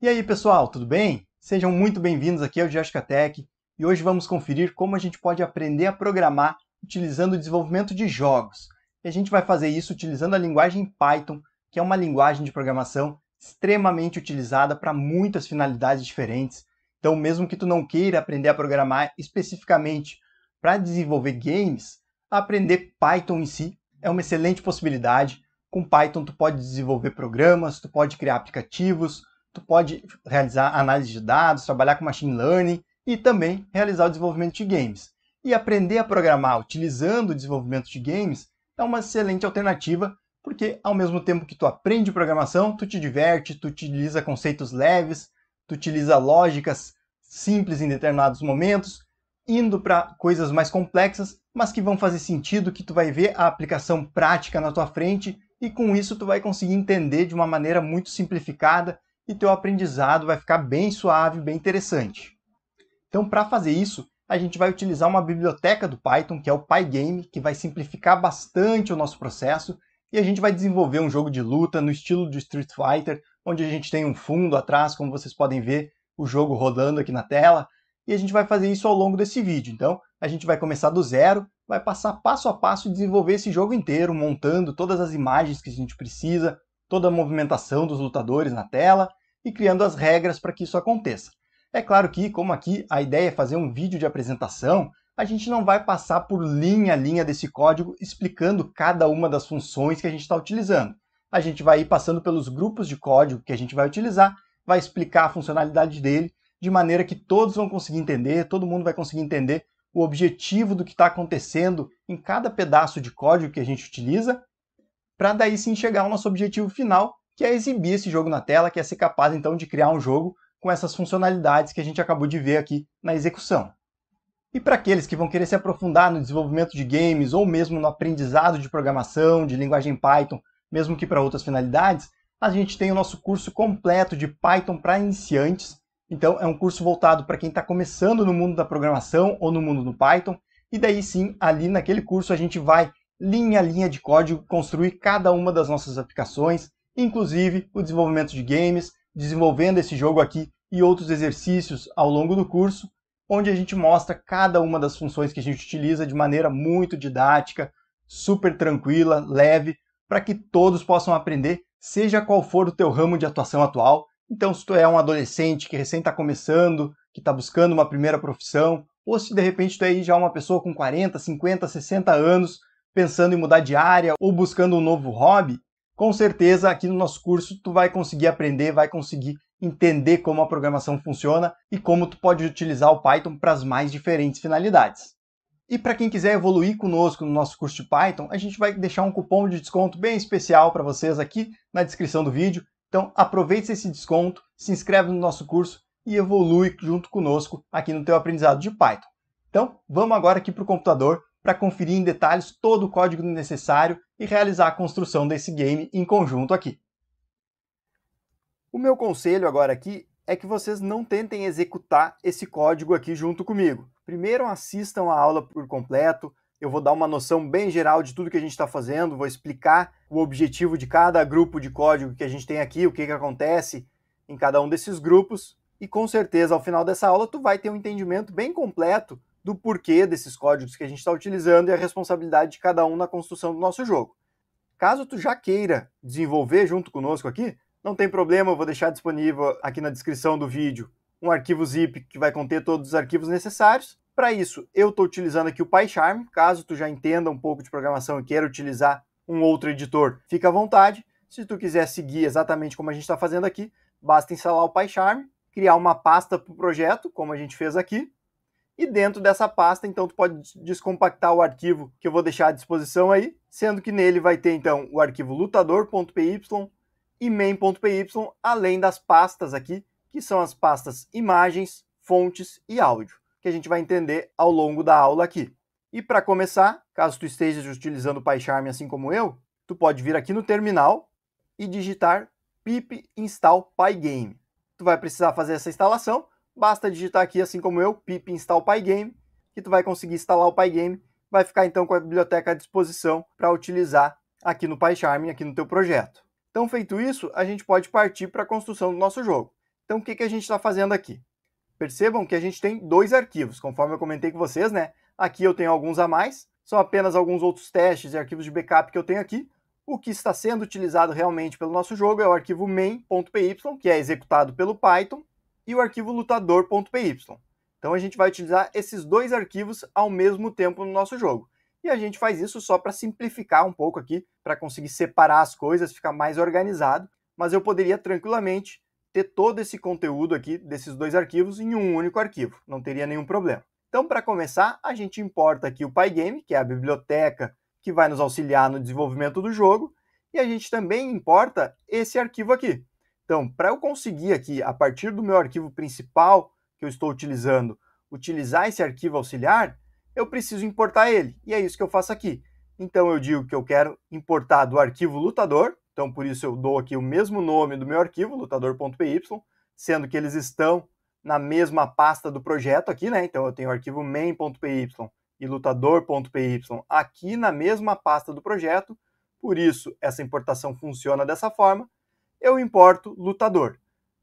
E aí pessoal, tudo bem? Sejam muito bem-vindos aqui ao Geotica Tech e hoje vamos conferir como a gente pode aprender a programar utilizando o desenvolvimento de jogos. E a gente vai fazer isso utilizando a linguagem Python, que é uma linguagem de programação extremamente utilizada para muitas finalidades diferentes. Então, mesmo que tu não queira aprender a programar especificamente para desenvolver games, aprender Python em si é uma excelente possibilidade. Com Python tu pode desenvolver programas, tu pode criar aplicativos, tu pode realizar análise de dados, trabalhar com machine learning e também realizar o desenvolvimento de games. E aprender a programar utilizando o desenvolvimento de games é uma excelente alternativa, porque ao mesmo tempo que tu aprende programação, tu te diverte, tu utiliza conceitos leves, tu utiliza lógicas simples em determinados momentos, indo para coisas mais complexas, mas que vão fazer sentido, que tu vai ver a aplicação prática na tua frente e com isso tu vai conseguir entender de uma maneira muito simplificada e teu aprendizado vai ficar bem suave, bem interessante. Então, para fazer isso, a gente vai utilizar uma biblioteca do Python, que é o Pygame, que vai simplificar bastante o nosso processo, e a gente vai desenvolver um jogo de luta no estilo de Street Fighter, onde a gente tem um fundo atrás, como vocês podem ver, o jogo rodando aqui na tela, e a gente vai fazer isso ao longo desse vídeo. Então, a gente vai começar do zero, vai passar passo a passo e desenvolver esse jogo inteiro, montando todas as imagens que a gente precisa, toda a movimentação dos lutadores na tela e criando as regras para que isso aconteça. É claro que, como aqui a ideia é fazer um vídeo de apresentação, a gente não vai passar por linha a linha desse código explicando cada uma das funções que a gente está utilizando. A gente vai ir passando pelos grupos de código que a gente vai utilizar, vai explicar a funcionalidade dele, de maneira que todos vão conseguir entender, todo mundo vai conseguir entender o objetivo do que está acontecendo em cada pedaço de código que a gente utiliza, para daí sim chegar ao nosso objetivo final, que é exibir esse jogo na tela, que é ser capaz então de criar um jogo com essas funcionalidades que a gente acabou de ver aqui na execução. E para aqueles que vão querer se aprofundar no desenvolvimento de games ou mesmo no aprendizado de programação, de linguagem Python, mesmo que para outras finalidades, a gente tem o nosso curso completo de Python para iniciantes. Então é um curso voltado para quem está começando no mundo da programação ou no mundo do Python, e daí sim, ali naquele curso a gente vai linha a linha de código, construir cada uma das nossas aplicações, inclusive o desenvolvimento de games, desenvolvendo esse jogo aqui e outros exercícios ao longo do curso, onde a gente mostra cada uma das funções que a gente utiliza de maneira muito didática, super tranquila, leve, para que todos possam aprender, seja qual for o teu ramo de atuação atual. Então, se tu é um adolescente que recém está começando, que está buscando uma primeira profissão, ou se de repente tu é aí já uma pessoa com 40, 50, 60 anos, pensando em mudar de área ou buscando um novo hobby, com certeza aqui no nosso curso tu vai conseguir aprender, vai conseguir entender como a programação funciona e como tu pode utilizar o Python para as mais diferentes finalidades. E para quem quiser evoluir conosco no nosso curso de Python, a gente vai deixar um cupom de desconto bem especial para vocês aqui na descrição do vídeo. Então aproveite esse desconto, se inscreve no nosso curso e evolui junto conosco aqui no teu aprendizado de Python. Então vamos agora aqui para o computador para conferir em detalhes todo o código necessário e realizar a construção desse game em conjunto aqui. O meu conselho agora aqui é que vocês não tentem executar esse código aqui junto comigo. Primeiro assistam a aula por completo, eu vou dar uma noção bem geral de tudo que a gente está fazendo, vou explicar o objetivo de cada grupo de código que a gente tem aqui, o que acontece em cada um desses grupos, e com certeza ao final dessa aula tu vai ter um entendimento bem completo do porquê desses códigos que a gente está utilizando e a responsabilidade de cada um na construção do nosso jogo. Caso tu já queira desenvolver junto conosco aqui, não tem problema, eu vou deixar disponível aqui na descrição do vídeo um arquivo zip que vai conter todos os arquivos necessários. Para isso, eu estou utilizando aqui o PyCharm. Caso tu já entenda um pouco de programação e queira utilizar um outro editor, fica à vontade. Se tu quiser seguir exatamente como a gente está fazendo aqui, basta instalar o PyCharm, criar uma pasta para o projeto, como a gente fez aqui, e dentro dessa pasta, então, tu pode descompactar o arquivo que eu vou deixar à disposição aí, sendo que nele vai ter, então, o arquivo lutador.py e main.py, além das pastas aqui, que são as pastas imagens, fontes e áudio, que a gente vai entender ao longo da aula aqui. E para começar, caso tu esteja utilizando o PyCharm assim como eu, tu pode vir aqui no terminal e digitar pip install pygame. Tu vai precisar fazer essa instalação, basta digitar aqui, assim como eu, pip install pygame, que tu vai conseguir instalar o Pygame, vai ficar então com a biblioteca à disposição para utilizar aqui no PyCharm, aqui no teu projeto. Então, feito isso, a gente pode partir para a construção do nosso jogo. Então, o que a gente está fazendo aqui? Percebam que a gente tem dois arquivos, conforme eu comentei com vocês, né? Aqui eu tenho alguns a mais, são apenas alguns outros testes e arquivos de backup que eu tenho aqui. O que está sendo utilizado realmente pelo nosso jogo é o arquivo main.py, que é executado pelo Python, e o arquivo lutador.py. Então a gente vai utilizar esses dois arquivos ao mesmo tempo no nosso jogo. E a gente faz isso só para simplificar um pouco aqui, para conseguir separar as coisas, ficar mais organizado, mas eu poderia tranquilamente ter todo esse conteúdo aqui desses dois arquivos em um único arquivo, não teria nenhum problema. Então, para começar, a gente importa aqui o Pygame, que é a biblioteca que vai nos auxiliar no desenvolvimento do jogo, e a gente também importa esse arquivo aqui. Então, para eu conseguir aqui, a partir do meu arquivo principal que eu estou utilizando, utilizar esse arquivo auxiliar, eu preciso importar ele, e é isso que eu faço aqui. Então, eu digo que eu quero importar do arquivo lutador, então por isso eu dou aqui o mesmo nome do meu arquivo, lutador.py, sendo que eles estão na mesma pasta do projeto aqui, né? Então eu tenho o arquivo main.py e lutador.py aqui na mesma pasta do projeto, por isso essa importação funciona dessa forma. Eu importo lutador.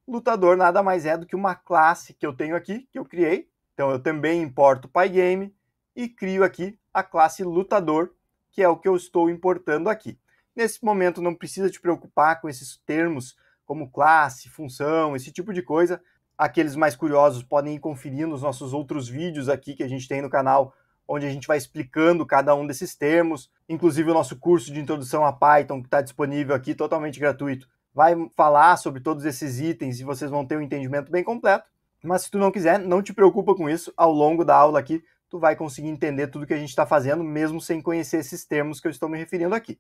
Lutador nada mais é do que uma classe que eu tenho aqui, que eu criei. Então eu também importo Pygame e crio aqui a classe lutador, que é o que eu estou importando aqui. Nesse momento não precisa te preocupar com esses termos como classe, função, esse tipo de coisa. Aqueles mais curiosos podem ir conferindo os nossos outros vídeos aqui que a gente tem no canal, onde a gente vai explicando cada um desses termos. Inclusive o nosso curso de introdução a Python, que está disponível aqui totalmente gratuito, vai falar sobre todos esses itens e vocês vão ter um entendimento bem completo. Mas se tu não quiser, não te preocupa com isso. Ao longo da aula aqui, tu vai conseguir entender tudo que a gente está fazendo, mesmo sem conhecer esses termos que eu estou me referindo aqui.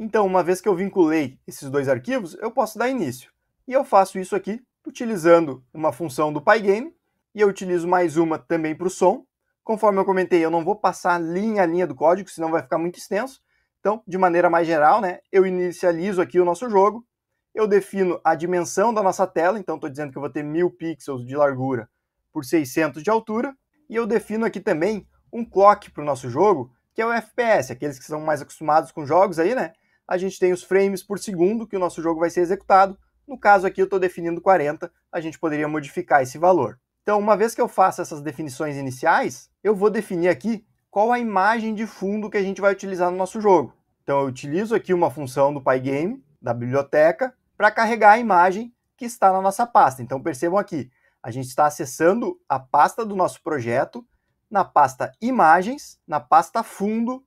Então, uma vez que eu vinculei esses dois arquivos, eu posso dar início. E eu faço isso aqui utilizando uma função do Pygame, e eu utilizo mais uma também para o som. Conforme eu comentei, eu não vou passar linha a linha do código, senão vai ficar muito extenso. Então, de maneira mais geral, né, eu inicializo aqui o nosso jogo, eu defino a dimensão da nossa tela, então estou dizendo que eu vou ter 1000 pixels de largura por 600 de altura, e eu defino aqui também um clock para o nosso jogo, que é o FPS, aqueles que são mais acostumados com jogos aí, né? A gente tem os frames por segundo que o nosso jogo vai ser executado. No caso aqui eu estou definindo 40, a gente poderia modificar esse valor. Então, uma vez que eu faço essas definições iniciais, eu vou definir aqui qual a imagem de fundo que a gente vai utilizar no nosso jogo. Então, eu utilizo aqui uma função do Pygame, da biblioteca, para carregar a imagem que está na nossa pasta. Então, percebam aqui, a gente está acessando a pasta do nosso projeto, na pasta imagens, na pasta fundo,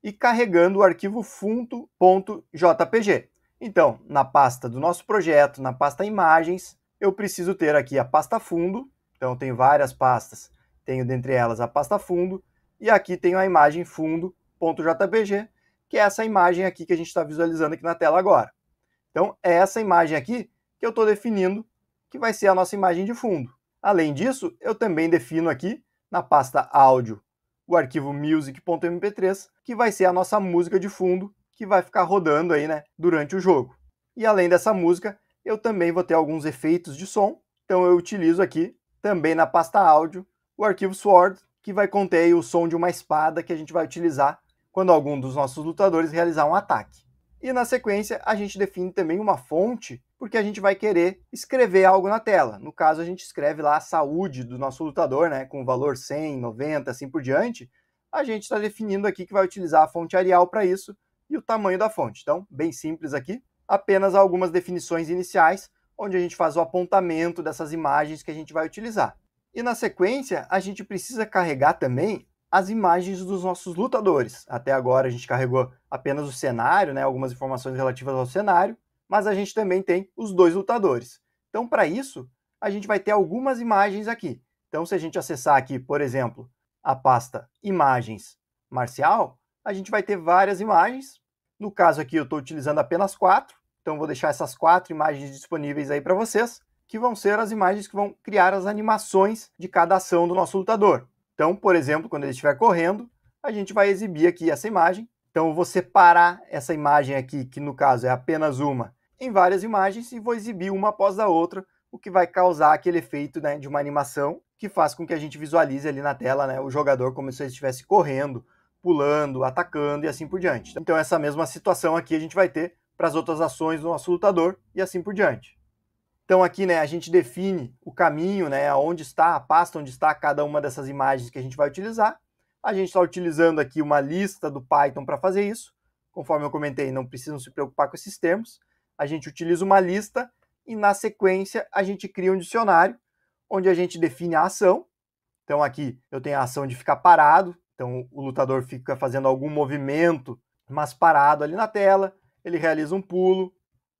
e carregando o arquivo fundo.jpg. Então, na pasta do nosso projeto, na pasta imagens, eu preciso ter aqui a pasta fundo. Então, eu tenho várias pastas, tenho dentre elas a pasta fundo, e aqui tenho a imagem fundo.jpg, que é essa imagem aqui que a gente está visualizando aqui na tela agora. Então, é essa imagem aqui que eu estou definindo que vai ser a nossa imagem de fundo. Além disso, eu também defino aqui, na pasta áudio, o arquivo music.mp3, que vai ser a nossa música de fundo, que vai ficar rodando aí, né, durante o jogo. E além dessa música, eu também vou ter alguns efeitos de som, então eu utilizo aqui, também na pasta áudio, o arquivo Sword, que vai conter aí o som de uma espada que a gente vai utilizar quando algum dos nossos lutadores realizar um ataque. E na sequência, a gente define também uma fonte, porque a gente vai querer escrever algo na tela. No caso, a gente escreve lá a saúde do nosso lutador, né, com o valor 100, 90, assim por diante. A gente está definindo aqui que vai utilizar a fonte Arial para isso e o tamanho da fonte. Então, bem simples aqui, apenas algumas definições iniciais, onde a gente faz o apontamento dessas imagens que a gente vai utilizar. E na sequência, a gente precisa carregar também as imagens dos nossos lutadores. Até agora a gente carregou apenas o cenário, né, algumas informações relativas ao cenário, mas a gente também tem os dois lutadores. Então, para isso, a gente vai ter algumas imagens aqui. Então, se a gente acessar aqui, por exemplo, a pasta Imagens Marcial, a gente vai ter várias imagens. No caso aqui, eu estou utilizando apenas 4, então vou deixar essas 4 imagens disponíveis aí para vocês, que vão ser as imagens que vão criar as animações de cada ação do nosso lutador. Então, por exemplo, quando ele estiver correndo, a gente vai exibir aqui essa imagem. Então, eu vou separar essa imagem aqui, que no caso é apenas uma, em várias imagens e vou exibir uma após a outra, o que vai causar aquele efeito, né, de uma animação que faz com que a gente visualize ali na tela, né, o jogador como se ele estivesse correndo, pulando, atacando e assim por diante. Então, essa mesma situação aqui a gente vai ter para as outras ações do nosso lutador e assim por diante. Então aqui, né, a gente define o caminho, né, onde está a pasta, onde está cada uma dessas imagens que a gente vai utilizar. A gente está utilizando aqui uma lista do Python para fazer isso. Conforme eu comentei, não precisam se preocupar com esses termos. A gente utiliza uma lista e, na sequência, a gente cria um dicionário, onde a gente define a ação. Então aqui eu tenho a ação de ficar parado. Então o lutador fica fazendo algum movimento, mas parado ali na tela. Ele realiza um pulo,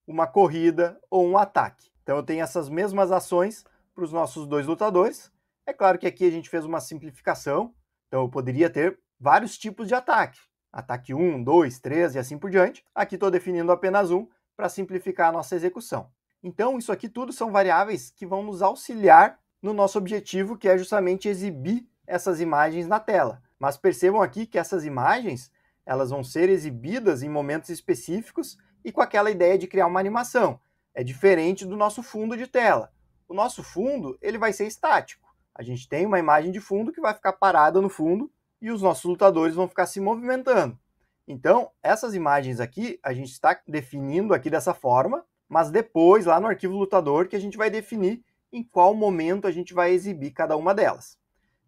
uma corrida ou um ataque. Então eu tenho essas mesmas ações para os nossos dois lutadores. É claro que aqui a gente fez uma simplificação, então eu poderia ter vários tipos de ataque. Ataque 1, 2, 3 e assim por diante. Aqui estou definindo apenas um para simplificar a nossa execução. Então isso aqui tudo são variáveis que vão nos auxiliar no nosso objetivo, que é justamente exibir essas imagens na tela. Mas percebam aqui que essas imagens elas vão ser exibidas em momentos específicos e com aquela ideia de criar uma animação. É diferente do nosso fundo de tela. O nosso fundo ele vai ser estático. A gente tem uma imagem de fundo que vai ficar parada no fundo e os nossos lutadores vão ficar se movimentando. Então, essas imagens aqui, a gente está definindo aqui dessa forma, mas depois, lá no arquivo lutador, que a gente vai definir em qual momento a gente vai exibir cada uma delas.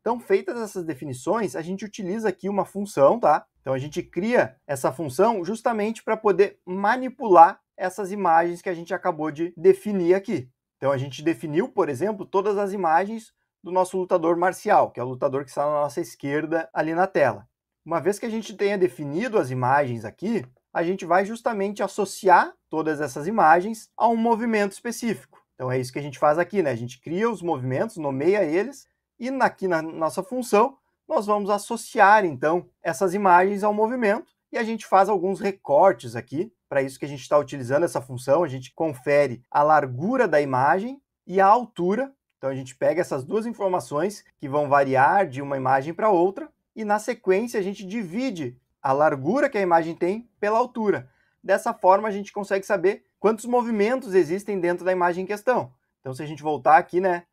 Então, feitas essas definições, a gente utiliza aqui uma função, tá? Então, a gente cria essa função justamente para poder manipular essas imagens que a gente acabou de definir aqui. Então, a gente definiu, por exemplo, todas as imagens do nosso lutador marcial, que é o lutador que está na nossa esquerda ali na tela. Uma vez que a gente tenha definido as imagens aqui, a gente vai justamente associar todas essas imagens a um movimento específico. Então, é isso que a gente faz aqui, né? A gente cria os movimentos, nomeia eles, e aqui na nossa função, nós vamos associar, então, essas imagens ao movimento, e a gente faz alguns recortes aqui. Para isso que a gente está utilizando essa função, a gente confere a largura da imagem e a altura. Então, a gente pega essas duas informações que vão variar de uma imagem para outra, e na sequência a gente divide a largura que a imagem tem pela altura. Dessa forma, a gente consegue saber quantos movimentos existem dentro da imagem em questão. Então, se a gente voltar aqui, né,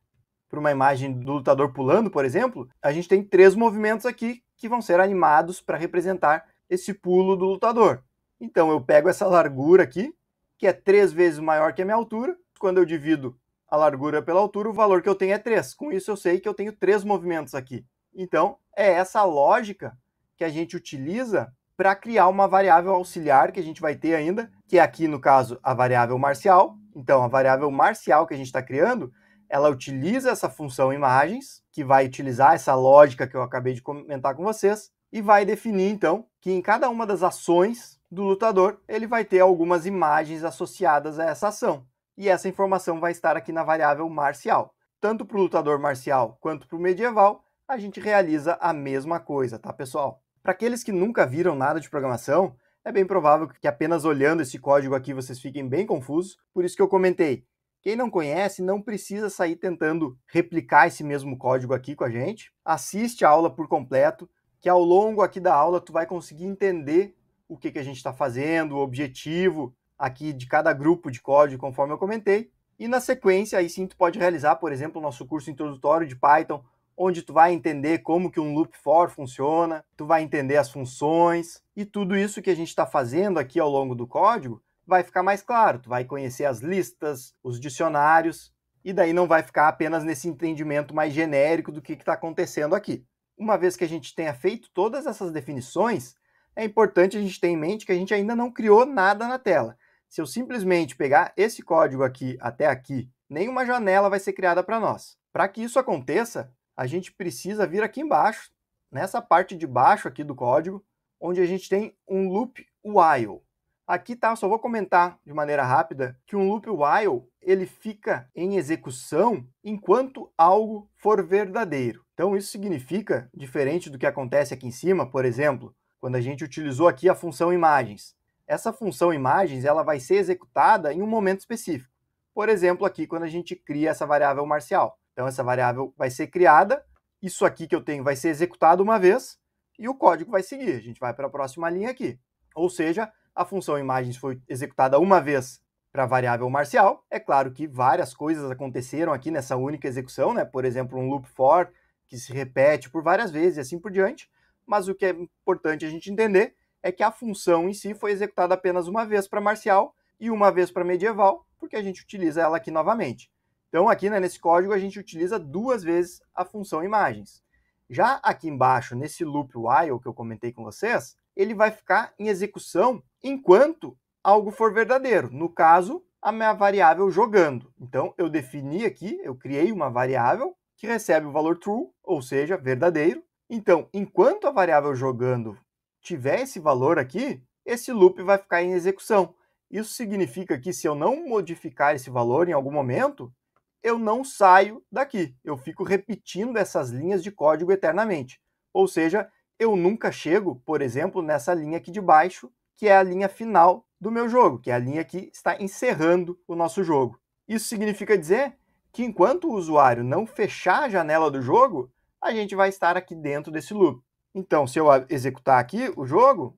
para uma imagem do lutador pulando, por exemplo, a gente tem 3 movimentos aqui que vão ser animados para representar esse pulo do lutador. Então eu pego essa largura aqui, que é 3 vezes maior que a minha altura. Quando eu divido a largura pela altura, o valor que eu tenho é 3. Com isso eu sei que eu tenho 3 movimentos aqui. Então é essa lógica que a gente utiliza para criar uma variável auxiliar que a gente vai ter ainda, que é aqui no caso a variável marcial. Então a variável marcial que a gente está criando, ela utiliza essa função imagens, que vai utilizar essa lógica que eu acabei de comentar com vocês, e vai definir, então, que em cada uma das ações do lutador, ele vai ter algumas imagens associadas a essa ação. E essa informação vai estar aqui na variável marcial. Tanto para o lutador marcial quanto para o medieval, a gente realiza a mesma coisa, tá, pessoal? Para aqueles que nunca viram nada de programação, é bem provável que apenas olhando esse código aqui vocês fiquem bem confusos, por isso que eu comentei. Quem não conhece não precisa sair tentando replicar esse mesmo código aqui com a gente. Assiste a aula por completo, que ao longo aqui da aula tu vai conseguir entender o que a gente está fazendo, o objetivo aqui de cada grupo de código, conforme eu comentei. E na sequência, aí sim tu pode realizar, por exemplo, o nosso curso introdutório de Python, onde tu vai entender como que um loop for funciona, tu vai entender as funções, e tudo isso que a gente está fazendo aqui ao longo do código vai ficar mais claro, tu vai conhecer as listas, os dicionários, e daí não vai ficar apenas nesse entendimento mais genérico do que está acontecendo aqui. Uma vez que a gente tenha feito todas essas definições, é importante a gente ter em mente que a gente ainda não criou nada na tela. Se eu simplesmente pegar esse código aqui até aqui, nenhuma janela vai ser criada para nós. Para que isso aconteça, a gente precisa vir aqui embaixo, nessa parte de baixo aqui do código, onde a gente tem um loop while. Aqui tá, só vou comentar de maneira rápida que um loop while ele fica em execução enquanto algo for verdadeiro. Então isso significa, diferente do que acontece aqui em cima, por exemplo, quando a gente utilizou aqui a função imagens. Essa função imagens ela vai ser executada em um momento específico. Por exemplo, aqui quando a gente cria essa variável marcial. Então essa variável vai ser criada, isso aqui que eu tenho vai ser executado uma vez e o código vai seguir. A gente vai para a próxima linha aqui. Ou seja, a função imagens foi executada uma vez para a variável marcial. É claro que várias coisas aconteceram aqui nessa única execução, né? Por exemplo, um loop for, que se repete por várias vezes e assim por diante. Mas o que é importante a gente entender é que a função em si foi executada apenas uma vez para marcial e uma vez para medieval, porque a gente utiliza ela aqui novamente. Então aqui, né, nesse código a gente utiliza 2 vezes a função imagens. Já aqui embaixo, nesse loop while que eu comentei com vocês, ele vai ficar em execução enquanto algo for verdadeiro. No caso, a minha variável jogando. Então eu defini aqui, eu criei uma variável que recebe o valor true, ou seja, verdadeiro. Então, enquanto a variável jogando tiver esse valor aqui, esse loop vai ficar em execução. Isso significa que se eu não modificar esse valor em algum momento, eu não saio daqui. Eu fico repetindo essas linhas de código eternamente. Ou seja, eu nunca chego, por exemplo, nessa linha aqui de baixo, que é a linha final do meu jogo, que é a linha que está encerrando o nosso jogo. Isso significa dizer que enquanto o usuário não fechar a janela do jogo, a gente vai estar aqui dentro desse loop. Então, se eu executar aqui o jogo,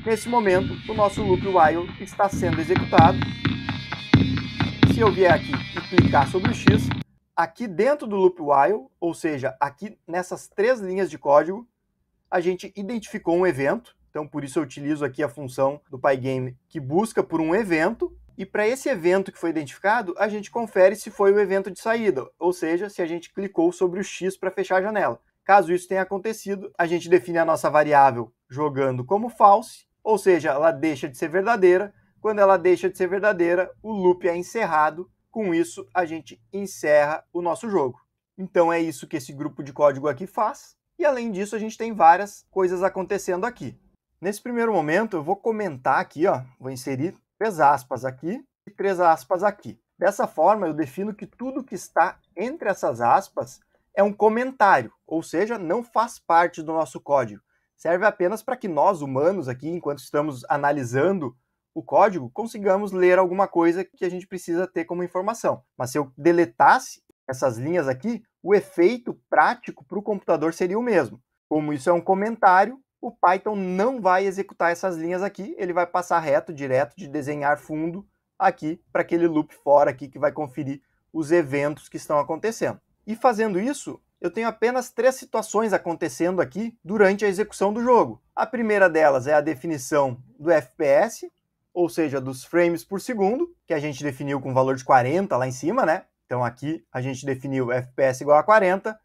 nesse momento, o nosso loop while está sendo executado. Se eu vier aqui e clicar sobre o X, aqui dentro do loop while, ou seja, aqui nessas 3 linhas de código, a gente identificou um evento. Então, por isso eu utilizo aqui a função do Pygame que busca por um evento. E para esse evento que foi identificado, a gente confere se foi o evento de saída, ou seja, se a gente clicou sobre o X para fechar a janela. Caso isso tenha acontecido, a gente define a nossa variável jogando como false, ou seja, ela deixa de ser verdadeira. Quando ela deixa de ser verdadeira, o loop é encerrado. Com isso, a gente encerra o nosso jogo. Então é isso que esse grupo de código aqui faz. E além disso, a gente tem várias coisas acontecendo aqui. Nesse primeiro momento, eu vou comentar aqui, ó, vou inserir 3 aspas aqui e 3 aspas aqui. Dessa forma, eu defino que tudo que está entre essas aspas é um comentário, ou seja, não faz parte do nosso código. Serve apenas para que nós, humanos, aqui, enquanto estamos analisando o código, consigamos ler alguma coisa que a gente precisa ter como informação. Mas se eu deletasse essas linhas aqui, o efeito prático para o computador seria o mesmo. Como isso é um comentário, o Python não vai executar essas linhas aqui, ele vai passar reto, direto de desenhar fundo aqui para aquele loop fora aqui que vai conferir os eventos que estão acontecendo. E fazendo isso, eu tenho apenas 3 situações acontecendo aqui durante a execução do jogo. A primeira delas é a definição do FPS, ou seja, dos frames por segundo, que a gente definiu com o valor de 40 lá em cima, né? Então aqui a gente definiu FPS igual a 40.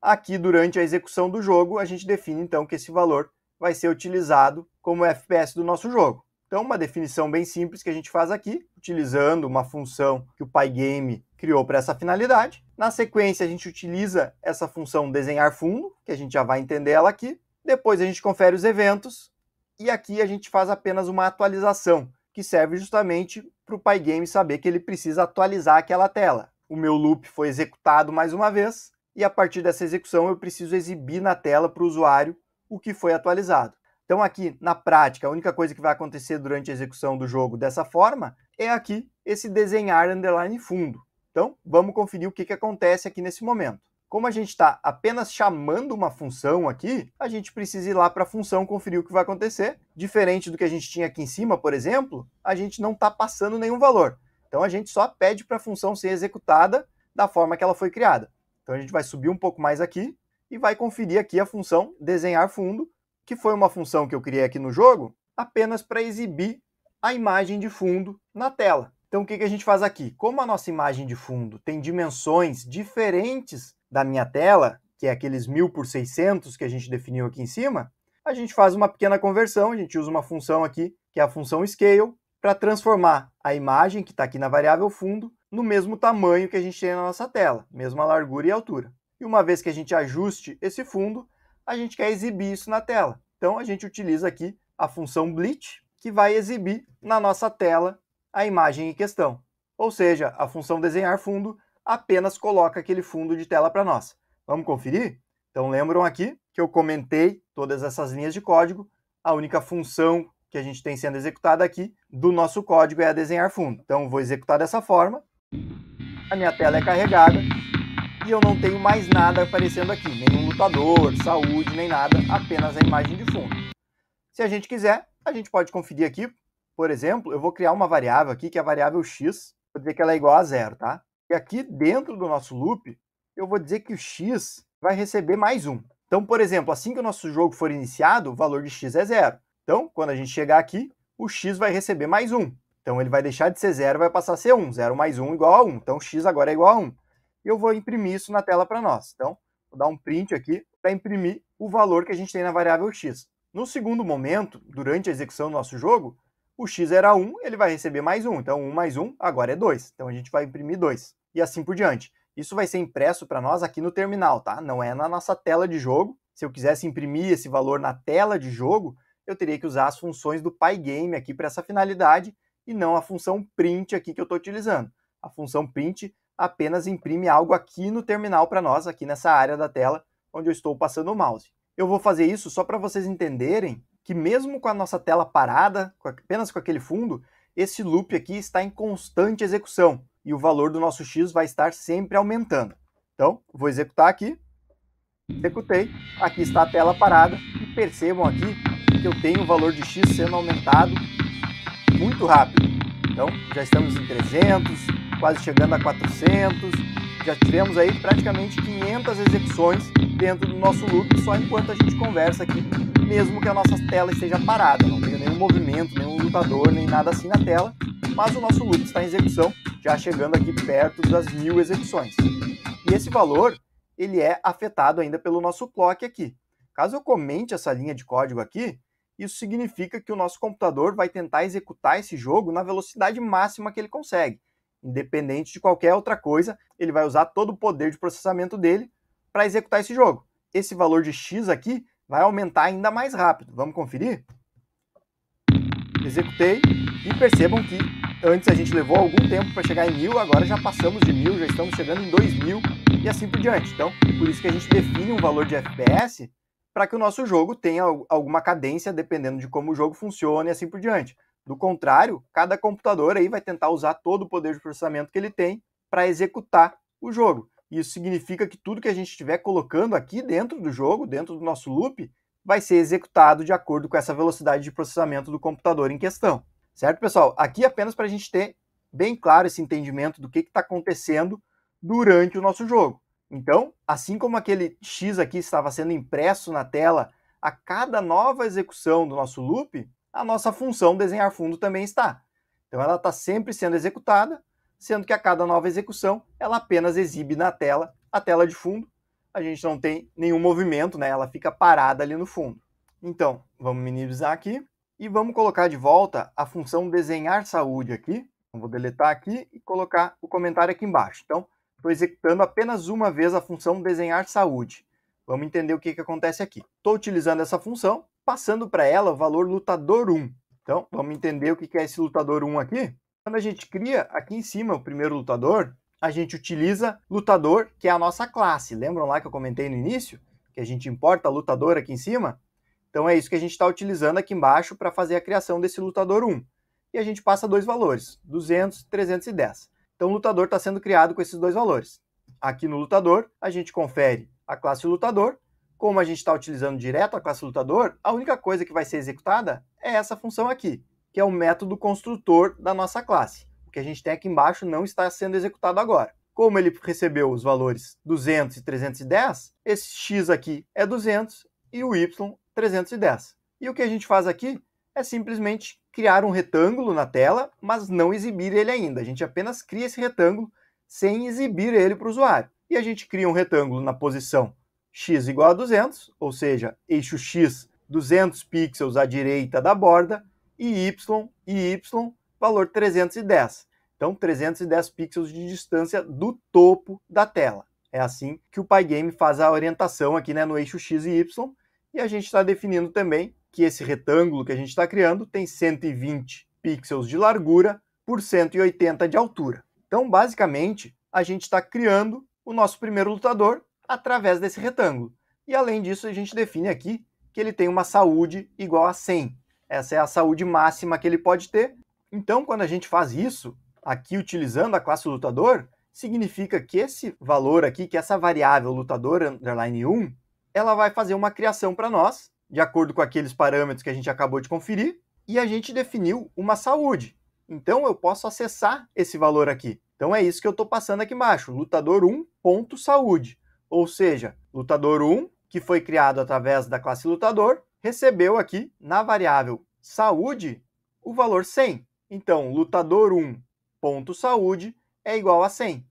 Aqui, durante a execução do jogo, a gente define, então, que esse valor vai ser utilizado como FPS do nosso jogo. Então, uma definição bem simples que a gente faz aqui, utilizando uma função que o Pygame criou para essa finalidade. Na sequência, a gente utiliza essa função desenhar fundo, que a gente já vai entender ela aqui. Depois, a gente confere os eventos. E aqui a gente faz apenas uma atualização, que serve justamente para o Pygame saber que ele precisa atualizar aquela tela. O meu loop foi executado mais uma vez, e a partir dessa execução eu preciso exibir na tela para o usuário o que foi atualizado. Então aqui, na prática, a única coisa que vai acontecer durante a execução do jogo dessa forma é aqui esse desenhar underline fundo. Então, vamos conferir o que acontece aqui nesse momento. Como a gente está apenas chamando uma função aqui, a gente precisa ir lá para a função conferir o que vai acontecer. Diferente do que a gente tinha aqui em cima, por exemplo, a gente não está passando nenhum valor. Então a gente só pede para a função ser executada da forma que ela foi criada. Então a gente vai subir um pouco mais aqui e vai conferir aqui a função desenhar fundo, que foi uma função que eu criei aqui no jogo, apenas para exibir a imagem de fundo na tela. Então o que a gente faz aqui? Como a nossa imagem de fundo tem dimensões diferentes da minha tela, que é aqueles 1000 por 600 que a gente definiu aqui em cima, a gente faz uma pequena conversão, a gente usa uma função aqui, que é a função scale, para transformar a imagem que está aqui na variável fundo no mesmo tamanho que a gente tem na nossa tela, mesma largura e altura. E uma vez que a gente ajuste esse fundo, a gente quer exibir isso na tela. Então a gente utiliza aqui a função bleach, que vai exibir na nossa tela a imagem em questão. Ou seja, a função desenhar fundo apenas coloca aquele fundo de tela para nós. Vamos conferir? Então lembram aqui que eu comentei todas essas linhas de código. A única função que a gente tem sendo executada aqui do nosso código é a desenhar fundo. Então vou executar dessa forma. A minha tela é carregada e eu não tenho mais nada aparecendo aqui. Nenhum lutador, saúde, nem nada. Apenas a imagem de fundo. Se a gente quiser, a gente pode conferir aqui. Por exemplo, eu vou criar uma variável aqui, que é a variável x. Vou dizer que ela é igual a 0, tá? E aqui dentro do nosso loop, eu vou dizer que o x vai receber mais 1. Então, por exemplo, assim que o nosso jogo for iniciado, o valor de x é 0. Então, quando a gente chegar aqui, o x vai receber mais 1. Então ele vai deixar de ser 0 e vai passar a ser 1. 0 mais 1 igual a 1. Então x agora é igual a 1. E eu vou imprimir isso na tela para nós. Então, vou dar um print aqui para imprimir o valor que a gente tem na variável x. No segundo momento, durante a execução do nosso jogo, o x era 1, ele vai receber mais 1. Então 1 mais 1 agora é 2. Então a gente vai imprimir 2. E assim por diante. Isso vai ser impresso para nós aqui no terminal, tá? Não é na nossa tela de jogo. Se eu quisesse imprimir esse valor na tela de jogo, eu teria que usar as funções do Pygame aqui para essa finalidade e não a função print aqui que eu estou utilizando. A função print apenas imprime algo aqui no terminal para nós, aqui nessa área da tela onde eu estou passando o mouse. Eu vou fazer isso só para vocês entenderem que mesmo com a nossa tela parada, apenas com aquele fundo, esse loop aqui está em constante execução e o valor do nosso x vai estar sempre aumentando. Então, vou executar aqui, executei, aqui está a tela parada e percebam aqui que eu tenho o valor de x sendo aumentado muito rápido. Então, já estamos em 300, quase chegando a 400, já tivemos aí praticamente 500 execuções dentro do nosso loop, só enquanto a gente conversa aqui, mesmo que a nossa tela esteja parada, não tenha nenhum movimento, nenhum lutador, nem nada assim na tela, mas o nosso loop está em execução, já chegando aqui perto das 1000 execuções. E esse valor, ele é afetado ainda pelo nosso clock aqui. Caso eu comente essa linha de código aqui, isso significa que o nosso computador vai tentar executar esse jogo na velocidade máxima que ele consegue. Independente de qualquer outra coisa, ele vai usar todo o poder de processamento dele para executar esse jogo. Esse valor de x aqui vai aumentar ainda mais rápido. Vamos conferir? Executei e percebam que antes a gente levou algum tempo para chegar em 1000, agora já passamos de 1000, já estamos chegando em 2000 e assim por diante. Então, por isso que a gente define um valor de FPS para que o nosso jogo tenha alguma cadência dependendo de como o jogo funciona e assim por diante. Do contrário, cada computador aí vai tentar usar todo o poder de processamento que ele tem para executar o jogo. Isso significa que tudo que a gente estiver colocando aqui dentro do jogo, dentro do nosso loop, vai ser executado de acordo com essa velocidade de processamento do computador em questão. Certo, pessoal? Aqui apenas para a gente ter bem claro esse entendimento do que está acontecendo durante o nosso jogo. Então, assim como aquele X aqui estava sendo impresso na tela a cada nova execução do nosso loop, a nossa função desenhar fundo também está. Então ela está sempre sendo executada, sendo que a cada nova execução ela apenas exibe na tela a tela de fundo. A gente não tem nenhum movimento, né? Ela fica parada ali no fundo. Então, vamos minimizar aqui e vamos colocar de volta a função desenhar saúde aqui. Eu vou deletar aqui e colocar o comentário aqui embaixo. Então, estou executando apenas uma vez a função desenhar saúde. Vamos entender o que acontece aqui. Estou utilizando essa função, passando para ela o valor lutador 1. Então, vamos entender o que é esse lutador 1 aqui. Quando a gente cria aqui em cima o primeiro lutador, a gente utiliza lutador, que é a nossa classe. Lembram lá que eu comentei no início? Que a gente importa lutador aqui em cima? Então é isso que a gente está utilizando aqui embaixo para fazer a criação desse lutador 1. E a gente passa dois valores, 200 e 310. Então o lutador está sendo criado com esses dois valores. Aqui no lutador, a gente confere a classe lutador. Como a gente está utilizando direto a classe lutador, a única coisa que vai ser executada é essa função aqui, que é o método construtor da nossa classe. O que a gente tem aqui embaixo não está sendo executado agora. Como ele recebeu os valores 200 e 310, esse x aqui é 200 e o y 310. E o que a gente faz aqui é simplesmente criar um retângulo na tela, mas não exibir ele ainda. A gente apenas cria esse retângulo sem exibir ele para o usuário. E a gente cria um retângulo na posição x igual a 200, ou seja, eixo x 200 pixels à direita da borda, e y, valor 310. Então, 310 pixels de distância do topo da tela. É assim que o Pygame faz a orientação aqui, né, no eixo x e y, e a gente está definindo também que esse retângulo que a gente está criando tem 120 pixels de largura por 180 de altura. Então, basicamente, a gente está criando o nosso primeiro lutador através desse retângulo. E, além disso, a gente define aqui que ele tem uma saúde igual a 100. Essa é a saúde máxima que ele pode ter. Então, quando a gente faz isso, aqui utilizando a classe lutador, significa que esse valor aqui, que essa variável lutador underline 1, ela vai fazer uma criação para nós, de acordo com aqueles parâmetros que a gente acabou de conferir, e a gente definiu uma saúde. Então, eu posso acessar esse valor aqui. Então, é isso que eu estou passando aqui embaixo, lutador 1.saúde. Ou seja, lutador 1, que foi criado através da classe lutador, recebeu aqui, na variável saúde, o valor 100. Então, lutador 1 ponto saúde é igual a 100.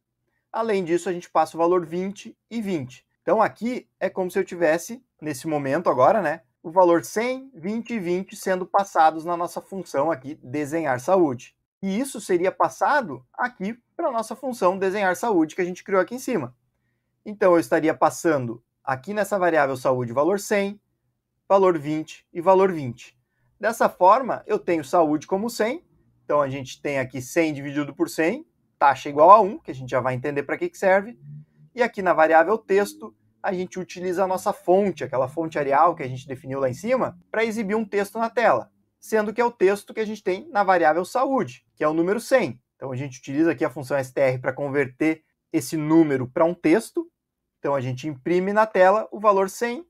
Além disso, a gente passa o valor 20 e 20. Então, aqui é como se eu tivesse, nesse momento agora, né, o valor 100, 20 e 20 sendo passados na nossa função aqui, desenhar saúde. E isso seria passado aqui para a nossa função desenhar saúde que a gente criou aqui em cima. Então, eu estaria passando aqui nessa variável saúde valor 100, valor 20 e valor 20. Dessa forma, eu tenho saúde como 100. Então, a gente tem aqui 100 dividido por 100, taxa igual a 1, que a gente já vai entender para que serve. E aqui na variável texto, a gente utiliza a nossa fonte, aquela fonte Arial que a gente definiu lá em cima, para exibir um texto na tela, sendo que é o texto que a gente tem na variável saúde, que é o número 100. Então, a gente utiliza aqui a função str para converter esse número para um texto. Então, a gente imprime na tela o valor 100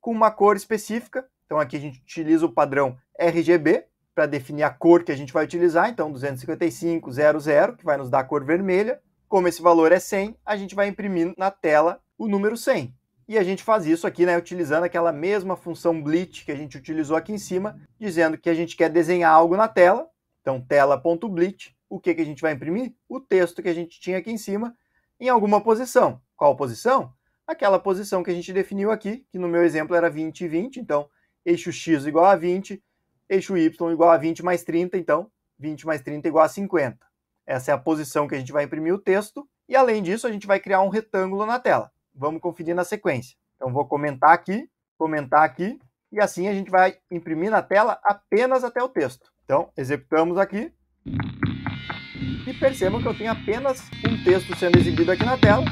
com uma cor específica. Então, aqui a gente utiliza o padrão RGB para definir a cor que a gente vai utilizar. Então, 255.00, que vai nos dar a cor vermelha. Como esse valor é 100, a gente vai imprimir na tela o número 100. E a gente faz isso aqui, né, utilizando aquela mesma função bleach que a gente utilizou aqui em cima, dizendo que a gente quer desenhar algo na tela. Então, tela.bleach, o que a gente vai imprimir? O texto que a gente tinha aqui em cima, em alguma posição. Qual posição? Aquela posição que a gente definiu aqui, que no meu exemplo era 20 e 20, então eixo x igual a 20, eixo y igual a 20 mais 30, então 20 mais 30 igual a 50. Essa é a posição que a gente vai imprimir o texto, e além disso a gente vai criar um retângulo na tela. Vamos conferir na sequência. Então vou comentar aqui, e assim a gente vai imprimir na tela apenas até o texto. Então executamos aqui, e percebam que eu tenho apenas um texto sendo exibido aqui na tela,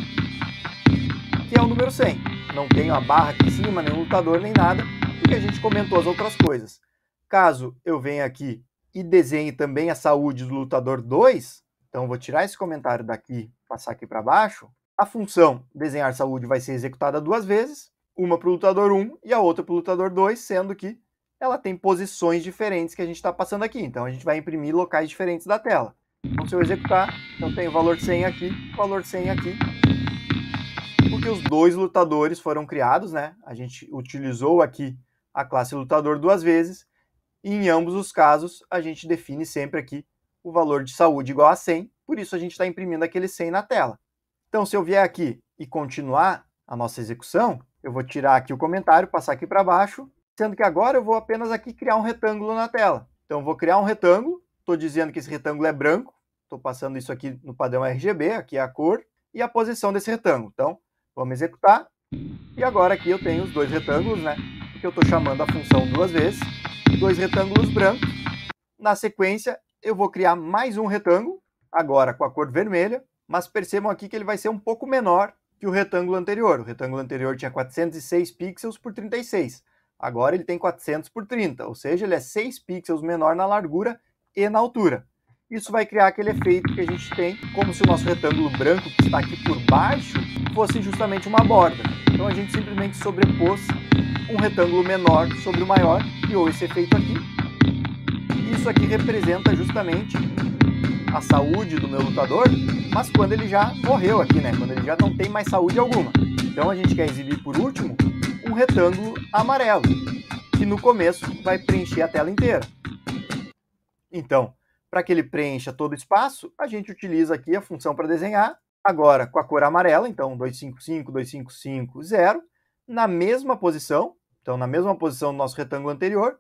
que é o número 100. Não tenho a barra aqui em cima, nem o lutador, nem nada, porque a gente comentou as outras coisas. Caso eu venha aqui e desenhe também a saúde do lutador 2, então vou tirar esse comentário daqui, passar aqui para baixo, a função desenhar saúde vai ser executada duas vezes, uma para o lutador 1 e a outra para o lutador 2, sendo que ela tem posições diferentes que a gente está passando aqui. Então a gente vai imprimir locais diferentes da tela. Então se eu executar, eu tenho o valor 100 aqui, valor 100 aqui, porque os dois lutadores foram criados, né? A gente utilizou aqui a classe lutador duas vezes, e em ambos os casos a gente define sempre aqui o valor de saúde igual a 100, por isso a gente está imprimindo aquele 100 na tela. Então, se eu vier aqui e continuar a nossa execução, eu vou tirar aqui o comentário, passar aqui para baixo, sendo que agora eu vou apenas aqui criar um retângulo na tela. Então, eu vou criar um retângulo, estou dizendo que esse retângulo é branco, estou passando isso aqui no padrão RGB, aqui é a cor, e a posição desse retângulo. Então, vamos executar, e agora aqui eu tenho os dois retângulos, né, que eu estou chamando a função duas vezes, dois retângulos brancos. Na sequência, eu vou criar mais um retângulo, agora com a cor vermelha, mas percebam aqui que ele vai ser um pouco menor que o retângulo anterior. O retângulo anterior tinha 406 pixels por 36. Agora ele tem 400 por 30, ou seja, ele é 6 pixels menor na largura e na altura. Isso vai criar aquele efeito que a gente tem, como se o nosso retângulo branco que está aqui por baixo fosse justamente uma borda. Então a gente simplesmente sobrepôs um retângulo menor sobre o maior, criou esse efeito aqui. Isso aqui representa justamente a saúde do meu lutador, mas quando ele já morreu aqui, né? Quando ele já não tem mais saúde alguma. Então a gente quer exibir por último um retângulo amarelo, que no começo vai preencher a tela inteira. Então, para que ele preencha todo o espaço, a gente utiliza aqui a função para desenhar, agora com a cor amarela, então 255, 2550, na mesma posição, então na mesma posição do nosso retângulo anterior,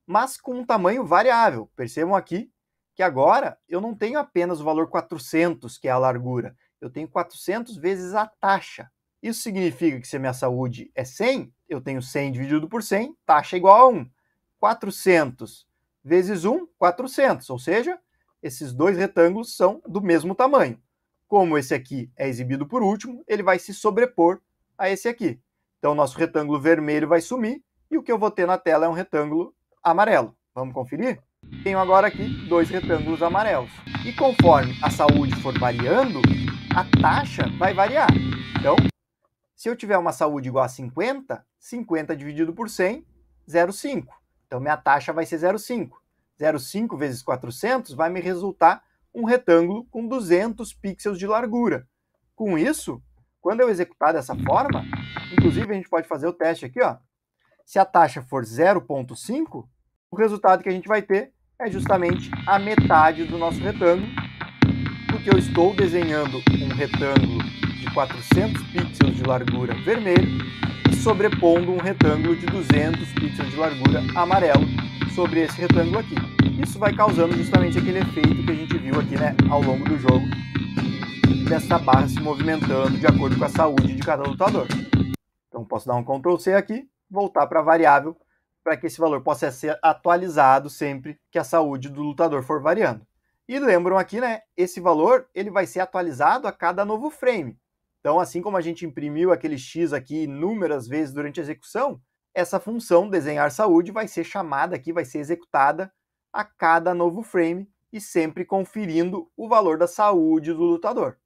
mas com um tamanho variável. Percebam aqui que agora eu não tenho apenas o valor 400, que é a largura, eu tenho 400 vezes a taxa. Isso significa que se a minha saúde é 100, eu tenho 100 dividido por 100, taxa igual a 1. 400 vezes 1, 400, ou seja, esses dois retângulos são do mesmo tamanho. Como esse aqui é exibido por último, ele vai se sobrepor a esse aqui. Então, o nosso retângulo vermelho vai sumir, e o que eu vou ter na tela é um retângulo amarelo. Vamos conferir? Tenho agora aqui dois retângulos amarelos. E conforme a saúde for variando, a taxa vai variar. Então, se eu tiver uma saúde igual a 50, 50 dividido por 100, 0,5. Então, minha taxa vai ser 0,5. 0,5 vezes 400 vai me resultar um retângulo com 200 pixels de largura. Com isso, quando eu executar dessa forma, inclusive a gente pode fazer o teste aqui, ó. Se a taxa for 0,5, o resultado que a gente vai ter é justamente a metade do nosso retângulo, porque eu estou desenhando um retângulo de 400 pixels de largura vermelho e sobrepondo um retângulo de 200 pixels de largura amarelo sobre esse retângulo aqui. Isso vai causando justamente aquele efeito que a gente viu aqui, né, ao longo do jogo, dessa barra se movimentando de acordo com a saúde de cada lutador. Então posso dar um Ctrl C aqui, voltar para a variável, para que esse valor possa ser atualizado sempre que a saúde do lutador for variando. E lembram aqui, né, esse valor ele vai ser atualizado a cada novo frame. Então, assim como a gente imprimiu aquele X aqui inúmeras vezes durante a execução, essa função desenhar saúde vai ser chamada aqui, vai ser executada a cada novo frame e sempre conferindo o valor da saúde do lutador.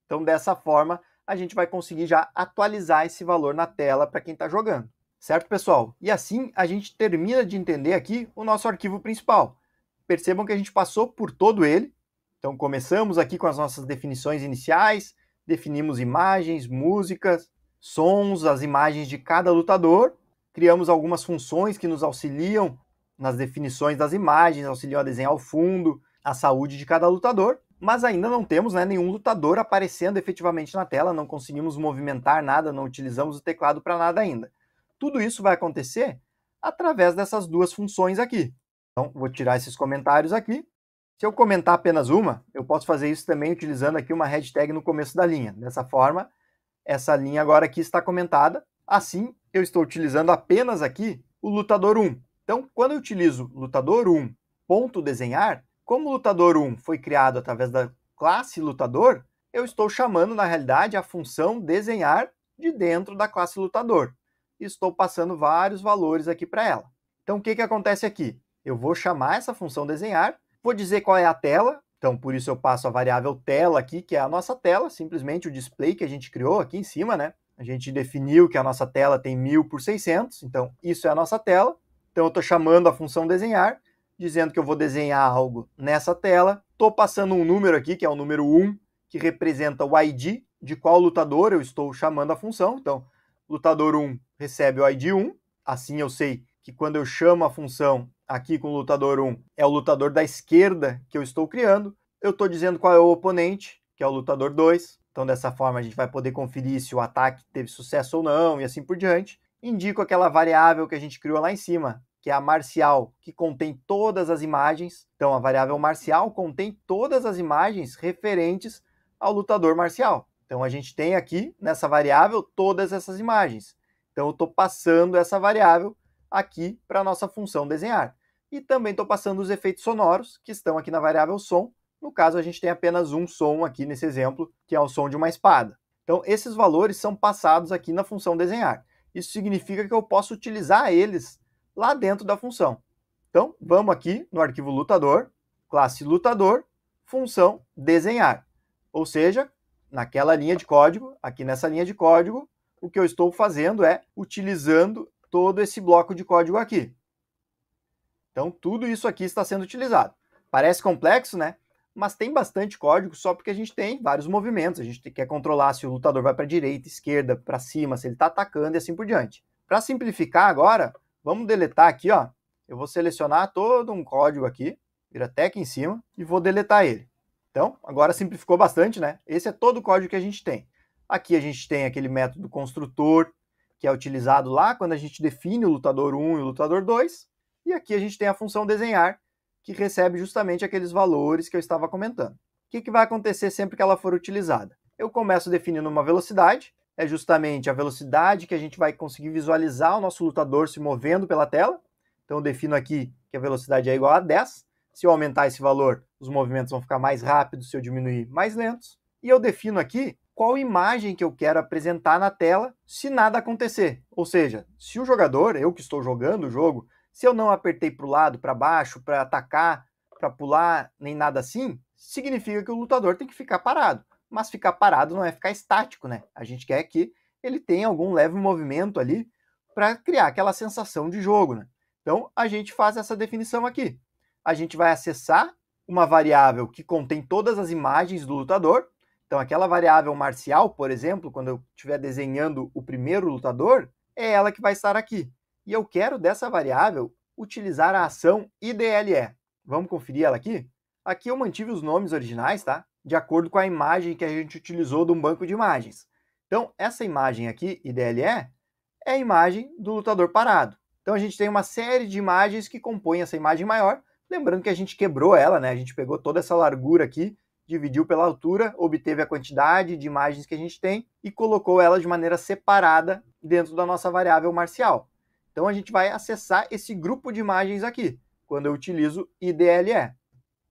Então, dessa forma, a gente vai conseguir já atualizar esse valor na tela para quem está jogando. Certo, pessoal? E assim a gente termina de entender aqui o nosso arquivo principal. Percebam que a gente passou por todo ele. Então, começamos aqui com as nossas definições iniciais, definimos imagens, músicas, sons, as imagens de cada lutador, criamos algumas funções que nos auxiliam nas definições das imagens, auxiliam a desenhar o fundo, a saúde de cada lutador, mas ainda não temos, né, nenhum lutador aparecendo efetivamente na tela, não conseguimos movimentar nada, não utilizamos o teclado para nada ainda. Tudo isso vai acontecer através dessas duas funções aqui. Então, vou tirar esses comentários aqui. Se eu comentar apenas uma, eu posso fazer isso também utilizando aqui uma hashtag no começo da linha. Dessa forma, essa linha agora aqui está comentada. Assim, eu estou utilizando apenas aqui o lutador 1. Então, quando eu utilizo lutador 1, ponto desenhar, como o lutador 1 foi criado através da classe lutador, eu estou chamando, na realidade, a função desenhar de dentro da classe lutador. Estou passando vários valores aqui para ela. Então, o que acontece aqui? Eu vou chamar essa função desenhar, vou dizer qual é a tela, então por isso eu passo a variável tela aqui, que é a nossa tela, simplesmente o display que a gente criou aqui em cima, né? A gente definiu que a nossa tela tem 1000 por 600, então isso é a nossa tela. Então eu estou chamando a função desenhar, dizendo que eu vou desenhar algo nessa tela. Estou passando um número aqui, que é o número 1, que representa o ID de qual lutador eu estou chamando a função. Então, lutador 1 recebe o ID 1, assim eu sei que quando eu chamo a função aqui com o lutador 1, é o lutador da esquerda que eu estou criando. Eu estou dizendo qual é o oponente, que é o lutador 2. Então, dessa forma, a gente vai poder conferir se o ataque teve sucesso ou não, e assim por diante. Indico aquela variável que a gente criou lá em cima, que é a marcial, que contém todas as imagens. Então, a variável marcial contém todas as imagens referentes ao lutador marcial. Então, a gente tem aqui, nessa variável, todas essas imagens. Então, eu estou passando essa variável aqui para a nossa função desenhar. E também estou passando os efeitos sonoros, que estão aqui na variável som. No caso, a gente tem apenas um som aqui nesse exemplo, que é o som de uma espada. Então, esses valores são passados aqui na função desenhar. Isso significa que eu posso utilizar eles lá dentro da função. Então, vamos aqui no arquivo lutador, classe lutador, função desenhar. Ou seja, naquela linha de código, aqui nessa linha de código, o que eu estou fazendo é utilizando todo esse bloco de código aqui. Então, tudo isso aqui está sendo utilizado. Parece complexo, né? Mas tem bastante código só porque a gente tem vários movimentos. A gente quer controlar se o lutador vai para a direita, esquerda, para cima, se ele está atacando e assim por diante. Para simplificar agora, vamos deletar aqui, ó. Eu vou selecionar todo um código aqui, vir até aqui em cima, e vou deletar ele. Então, agora simplificou bastante, né? Esse é todo o código que a gente tem. Aqui a gente tem aquele método construtor, que é utilizado lá quando a gente define o lutador 1 e o lutador 2. E aqui a gente tem a função desenhar, que recebe justamente aqueles valores que eu estava comentando. O que vai acontecer sempre que ela for utilizada? Eu começo definindo uma velocidade, é justamente a velocidade que a gente vai conseguir visualizar o nosso lutador se movendo pela tela. Então eu defino aqui que a velocidade é igual a 10. Se eu aumentar esse valor, os movimentos vão ficar mais rápidos, se eu diminuir, mais lentos. E eu defino aqui qual imagem que eu quero apresentar na tela se nada acontecer. Ou seja, se o jogador, eu que estou jogando o jogo, se eu não apertei para o lado, para baixo, para atacar, para pular, nem nada assim, significa que o lutador tem que ficar parado. Mas ficar parado não é ficar estático, né? A gente quer que ele tenha algum leve movimento ali para criar aquela sensação de jogo, né? Então, a gente faz essa definição aqui. A gente vai acessar uma variável que contém todas as imagens do lutador. Então, aquela variável marcial, por exemplo, quando eu estiver desenhando o primeiro lutador, é ela que vai estar aqui. E eu quero dessa variável utilizar a ação IDLE. Vamos conferir ela aqui? Aqui eu mantive os nomes originais, tá? De acordo com a imagem que a gente utilizou de um banco de imagens. Então, essa imagem aqui, IDLE, é a imagem do lutador parado. Então, a gente tem uma série de imagens que compõem essa imagem maior. Lembrando que a gente quebrou ela, né? A gente pegou toda essa largura aqui, dividiu pela altura, obteve a quantidade de imagens que a gente tem e colocou ela de maneira separada dentro da nossa variável marcial. Então, a gente vai acessar esse grupo de imagens aqui, quando eu utilizo IDLE.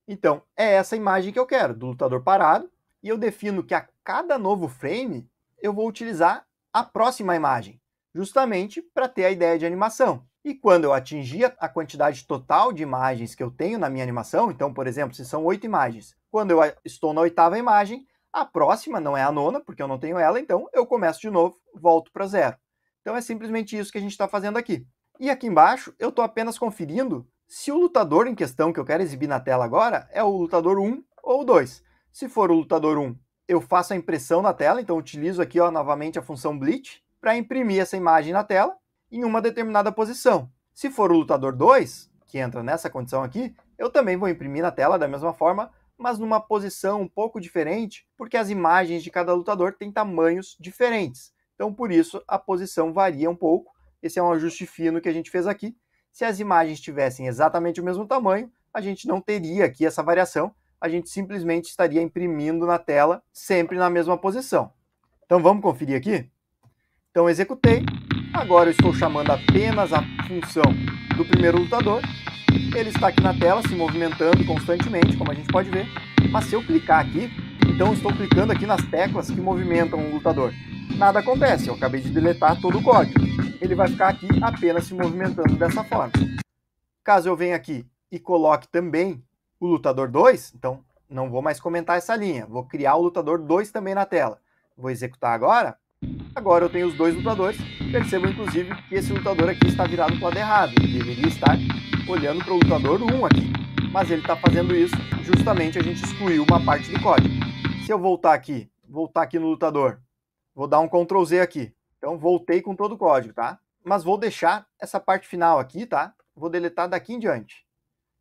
Então, é essa imagem que eu quero, do lutador parado, e eu defino que a cada novo frame eu vou utilizar a próxima imagem, justamente para ter a ideia de animação. E quando eu atingir a quantidade total de imagens que eu tenho na minha animação, então, por exemplo, se são 8 imagens, quando eu estou na 8ª imagem, a próxima não é a 9ª, porque eu não tenho ela, então eu começo de novo, volto para 0. Então é simplesmente isso que a gente está fazendo aqui. E aqui embaixo eu estou apenas conferindo se o lutador em questão que eu quero exibir na tela agora é o lutador 1 ou 2. Se for o lutador 1, eu faço a impressão na tela, então utilizo aqui novamente a função Bleach para imprimir essa imagem na tela em uma determinada posição. Se for o lutador 2, que entra nessa condição aqui, eu também vou imprimir na tela da mesma forma, mas numa posição um pouco diferente, porque as imagens de cada lutador têm tamanhos diferentes. Então, por isso, a posição varia um pouco. Esse é um ajuste fino que a gente fez aqui. Se as imagens tivessem exatamente o mesmo tamanho, a gente não teria aqui essa variação, a gente simplesmente estaria imprimindo na tela sempre na mesma posição. Então vamos conferir aqui? Então executei, agora eu estou chamando apenas a função do primeiro lutador, ele está aqui na tela se movimentando constantemente, como a gente pode ver, mas se eu clicar aqui, então eu estou clicando aqui nas teclas que movimentam o lutador. Nada acontece, eu acabei de deletar todo o código. Ele vai ficar aqui apenas se movimentando dessa forma. Caso eu venha aqui e coloque também o lutador 2, então não vou mais comentar essa linha, vou criar o lutador 2 também na tela. Vou executar agora. Agora eu tenho os dois lutadores. Percebo, inclusive, que esse lutador aqui está virado para o lado errado. Ele deveria estar olhando para o lutador 1 aqui. Mas ele está fazendo isso, justamente a gente excluiu uma parte do código. Se eu voltar aqui no lutador, vou dar um Ctrl Z aqui. Então, voltei com todo o código, tá? Mas vou deixar essa parte final aqui, tá? Vou deletar daqui em diante.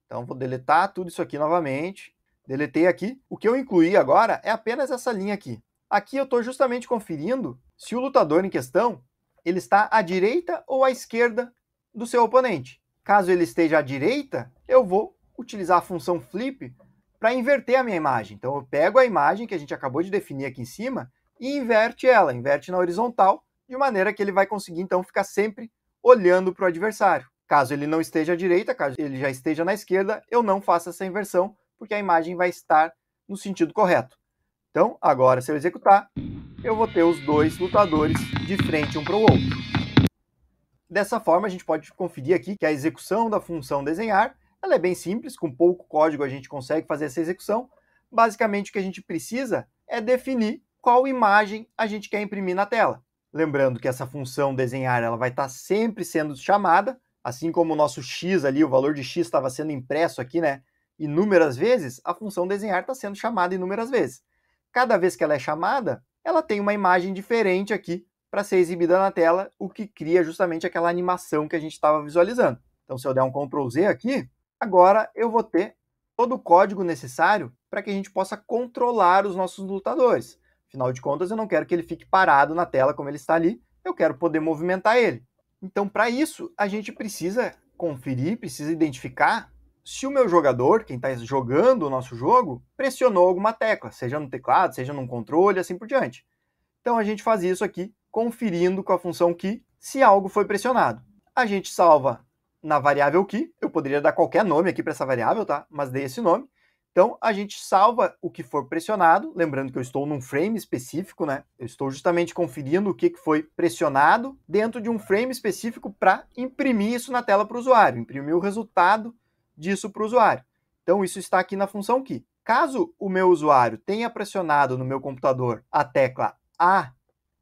Então, vou deletar tudo isso aqui novamente. Deletei aqui. O que eu incluí agora é apenas essa linha aqui. Aqui eu estou justamente conferindo se o lutador em questão ele está à direita ou à esquerda do seu oponente. Caso ele esteja à direita, eu vou utilizar a função flip para inverter a minha imagem. Então, eu pego a imagem que a gente acabou de definir aqui em cima e inverte ela, inverte na horizontal, de maneira que ele vai conseguir, então, ficar sempre olhando para o adversário. Caso ele não esteja à direita, caso ele já esteja na esquerda, eu não faço essa inversão, porque a imagem vai estar no sentido correto. Então, agora, se eu executar, eu vou ter os dois lutadores de frente um para o outro. Dessa forma, a gente pode conferir aqui que a execução da função desenhar, ela é bem simples, com pouco código a gente consegue fazer essa execução. Basicamente, o que a gente precisa é definir qual imagem a gente quer imprimir na tela. Lembrando que essa função desenhar ela vai estar sempre sendo chamada, assim como o nosso x ali, o valor de x estava sendo impresso aqui, né, inúmeras vezes, a função desenhar está sendo chamada inúmeras vezes. Cada vez que ela é chamada, ela tem uma imagem diferente aqui para ser exibida na tela, o que cria justamente aquela animação que a gente estava visualizando. Então, se eu der um Ctrl Z aqui, agora eu vou ter todo o código necessário para que a gente possa controlar os nossos lutadores. Afinal de contas, eu não quero que ele fique parado na tela como ele está ali, eu quero poder movimentar ele. Então, para isso, a gente precisa conferir, precisa identificar se o meu jogador, quem está jogando o nosso jogo, pressionou alguma tecla, seja no teclado, seja num controle, assim por diante. Então, a gente faz isso aqui, conferindo com a função key se algo foi pressionado. A gente salva na variável key, eu poderia dar qualquer nome aqui para essa variável, tá? Mas dei esse nome. Então, a gente salva o que for pressionado, lembrando que eu estou num frame específico, né? Eu estou justamente conferindo o que foi pressionado dentro de um frame específico para imprimir isso na tela para o usuário, imprimir o resultado disso para o usuário. Então, isso está aqui na função key. Caso o meu usuário tenha pressionado no meu computador a tecla A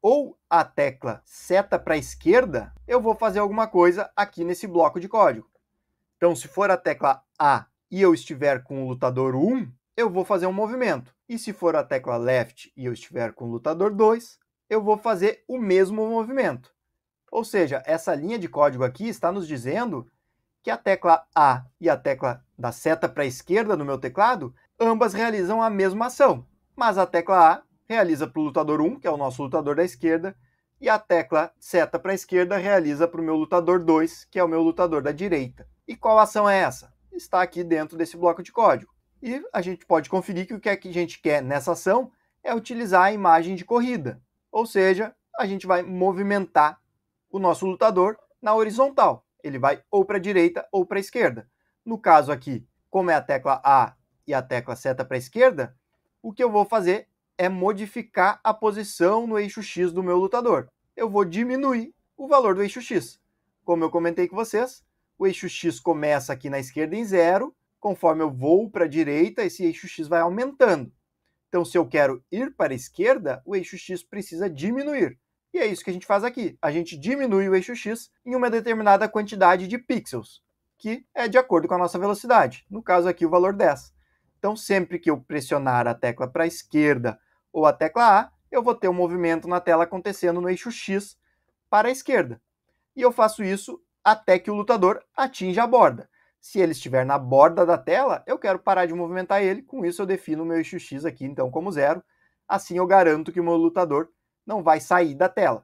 ou a tecla seta para a esquerda, eu vou fazer alguma coisa aqui nesse bloco de código. Então, se for a tecla A e eu estiver com o lutador 1, eu vou fazer um movimento. E se for a tecla Left e eu estiver com o lutador 2, eu vou fazer o mesmo movimento. Ou seja, essa linha de código aqui está nos dizendo que a tecla A e a tecla da seta para a esquerda no meu teclado, ambas realizam a mesma ação, mas a tecla A realiza para o lutador 1, que é o nosso lutador da esquerda, e a tecla seta para a esquerda realiza para o meu lutador 2, que é o meu lutador da direita. E qual ação é essa? Está aqui dentro desse bloco de código. E a gente pode conferir que o que a gente quer nessa ação é utilizar a imagem de corrida. Ou seja, a gente vai movimentar o nosso lutador na horizontal. Ele vai ou para a direita ou para a esquerda. No caso aqui, como é a tecla A e a tecla seta para a esquerda, o que eu vou fazer é modificar a posição no eixo X do meu lutador. Eu vou diminuir o valor do eixo X. Como eu comentei com vocês, o eixo X começa aqui na esquerda em 0, conforme eu vou para a direita, esse eixo X vai aumentando. Então, se eu quero ir para a esquerda, o eixo X precisa diminuir. E é isso que a gente faz aqui. A gente diminui o eixo X em uma determinada quantidade de pixels, que é de acordo com a nossa velocidade. No caso aqui, o valor 10. Então, sempre que eu pressionar a tecla para a esquerda ou a tecla A, eu vou ter um movimento na tela acontecendo no eixo X para a esquerda. E eu faço isso até que o lutador atinja a borda. Se ele estiver na borda da tela, eu quero parar de movimentar ele. Com isso, eu defino o meu eixo X aqui, então, como 0. Assim, eu garanto que o meu lutador não vai sair da tela.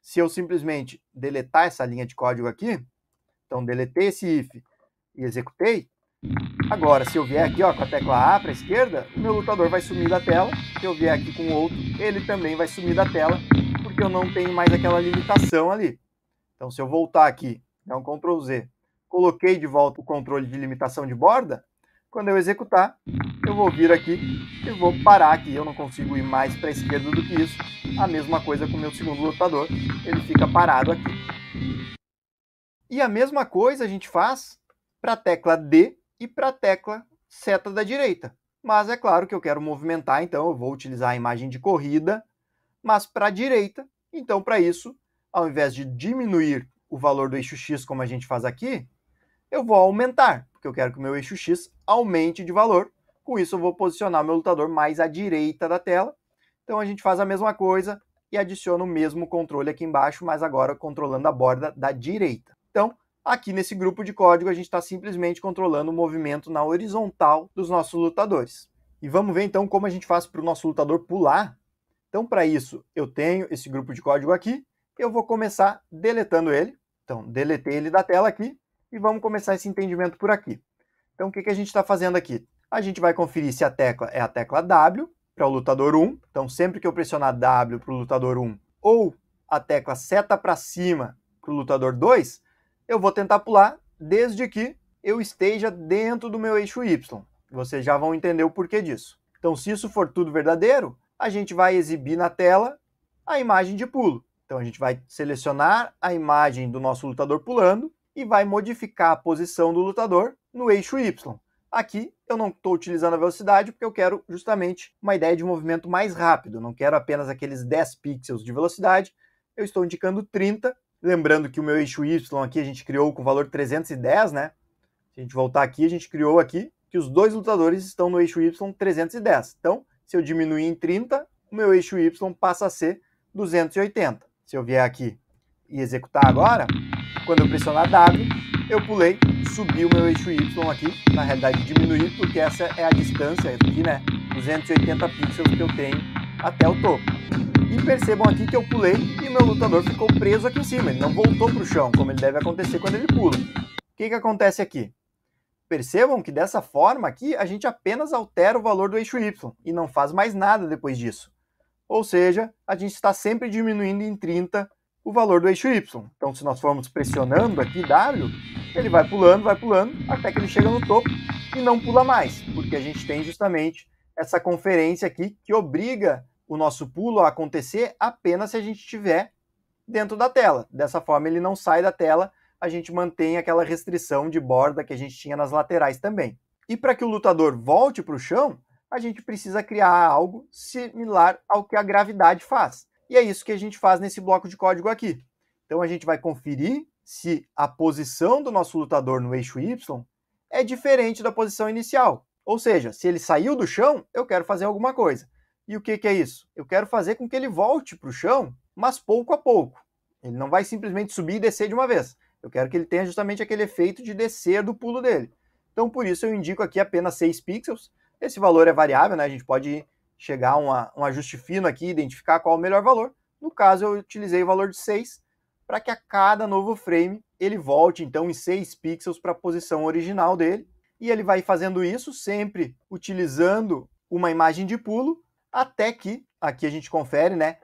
Se eu simplesmente deletar essa linha de código aqui, então, deletei esse if e executei, agora, se eu vier aqui ó, com a tecla A para a esquerda, o meu lutador vai sumir da tela. Se eu vier aqui com o outro, ele também vai sumir da tela, porque eu não tenho mais aquela limitação ali. Então, se eu voltar aqui, dar um Ctrl Z, coloquei de volta o controle de limitação de borda, quando eu executar, eu vou vir aqui e vou parar aqui. Eu não consigo ir mais para a esquerda do que isso. A mesma coisa com o meu segundo lutador, ele fica parado aqui. E a mesma coisa a gente faz para a tecla D e para a tecla seta da direita. Mas é claro que eu quero movimentar, então eu vou utilizar a imagem de corrida, mas para a direita. Então, para isso, ao invés de diminuir o valor do eixo X, como a gente faz aqui, eu vou aumentar, porque eu quero que o meu eixo X aumente de valor. Com isso, eu vou posicionar o meu lutador mais à direita da tela. Então, a gente faz a mesma coisa e adiciona o mesmo controle aqui embaixo, mas agora controlando a borda da direita. Então, aqui nesse grupo de código, a gente está simplesmente controlando o movimento na horizontal dos nossos lutadores. E vamos ver, então, como a gente faz para o nosso lutador pular. Então, para isso, eu tenho esse grupo de código aqui. Eu vou começar deletando ele. Então, deletei ele da tela aqui. E vamos começar esse entendimento por aqui. Então, o que a gente está fazendo aqui? A gente vai conferir se a tecla é a tecla W para o lutador 1. Então, sempre que eu pressionar W para o lutador 1 ou a tecla seta para cima para o lutador 2, eu vou tentar pular desde que eu esteja dentro do meu eixo Y. Vocês já vão entender o porquê disso. Então, se isso for tudo verdadeiro, a gente vai exibir na tela a imagem de pulo. Então, a gente vai selecionar a imagem do nosso lutador pulando e vai modificar a posição do lutador no eixo Y. Aqui eu não estou utilizando a velocidade porque eu quero justamente uma ideia de movimento mais rápido. Eu não quero apenas aqueles 10 pixels de velocidade, eu estou indicando 30. Lembrando que o meu eixo Y aqui a gente criou com o valor 310, né? Se a gente voltar aqui, a gente criou aqui que os dois lutadores estão no eixo Y 310. Então, se eu diminuir em 30, o meu eixo Y passa a ser 280. Se eu vier aqui e executar agora, quando eu pressionar W, eu pulei, subi o meu eixo Y aqui, na realidade diminuí, porque essa é a distância aqui, né? 280 pixels que eu tenho até o topo. E percebam aqui que eu pulei e o meu lutador ficou preso aqui em cima, ele não voltou para o chão, como ele deve acontecer quando ele pula. O que acontece aqui? Percebam que dessa forma aqui, a gente apenas altera o valor do eixo Y e não faz mais nada depois disso. Ou seja, a gente está sempre diminuindo em 30 o valor do eixo Y. Então, se nós formos pressionando aqui W, ele vai pulando, até que ele chega no topo e não pula mais, porque a gente tem justamente essa conferência aqui que obriga o nosso pulo a acontecer apenas se a gente estiver dentro da tela. Dessa forma, ele não sai da tela, a gente mantém aquela restrição de borda que a gente tinha nas laterais também. E para que o lutador volte para o chão, a gente precisa criar algo similar ao que a gravidade faz. E é isso que a gente faz nesse bloco de código aqui. Então a gente vai conferir se a posição do nosso lutador no eixo Y é diferente da posição inicial. Ou seja, se ele saiu do chão, eu quero fazer alguma coisa. E o que é isso? Eu quero fazer com que ele volte para o chão, mas pouco a pouco. Ele não vai simplesmente subir e descer de uma vez. Eu quero que ele tenha justamente aquele efeito de descer do pulo dele. Então, por isso, eu indico aqui apenas 6 pixels. Esse valor é variável, né? A gente pode chegar a um ajuste fino aqui, identificar qual é o melhor valor. No caso, eu utilizei o valor de 6 para que a cada novo frame ele volte, então, em 6 pixels para a posição original dele. E ele vai fazendo isso sempre utilizando uma imagem de pulo, até que, aqui a gente confere, né?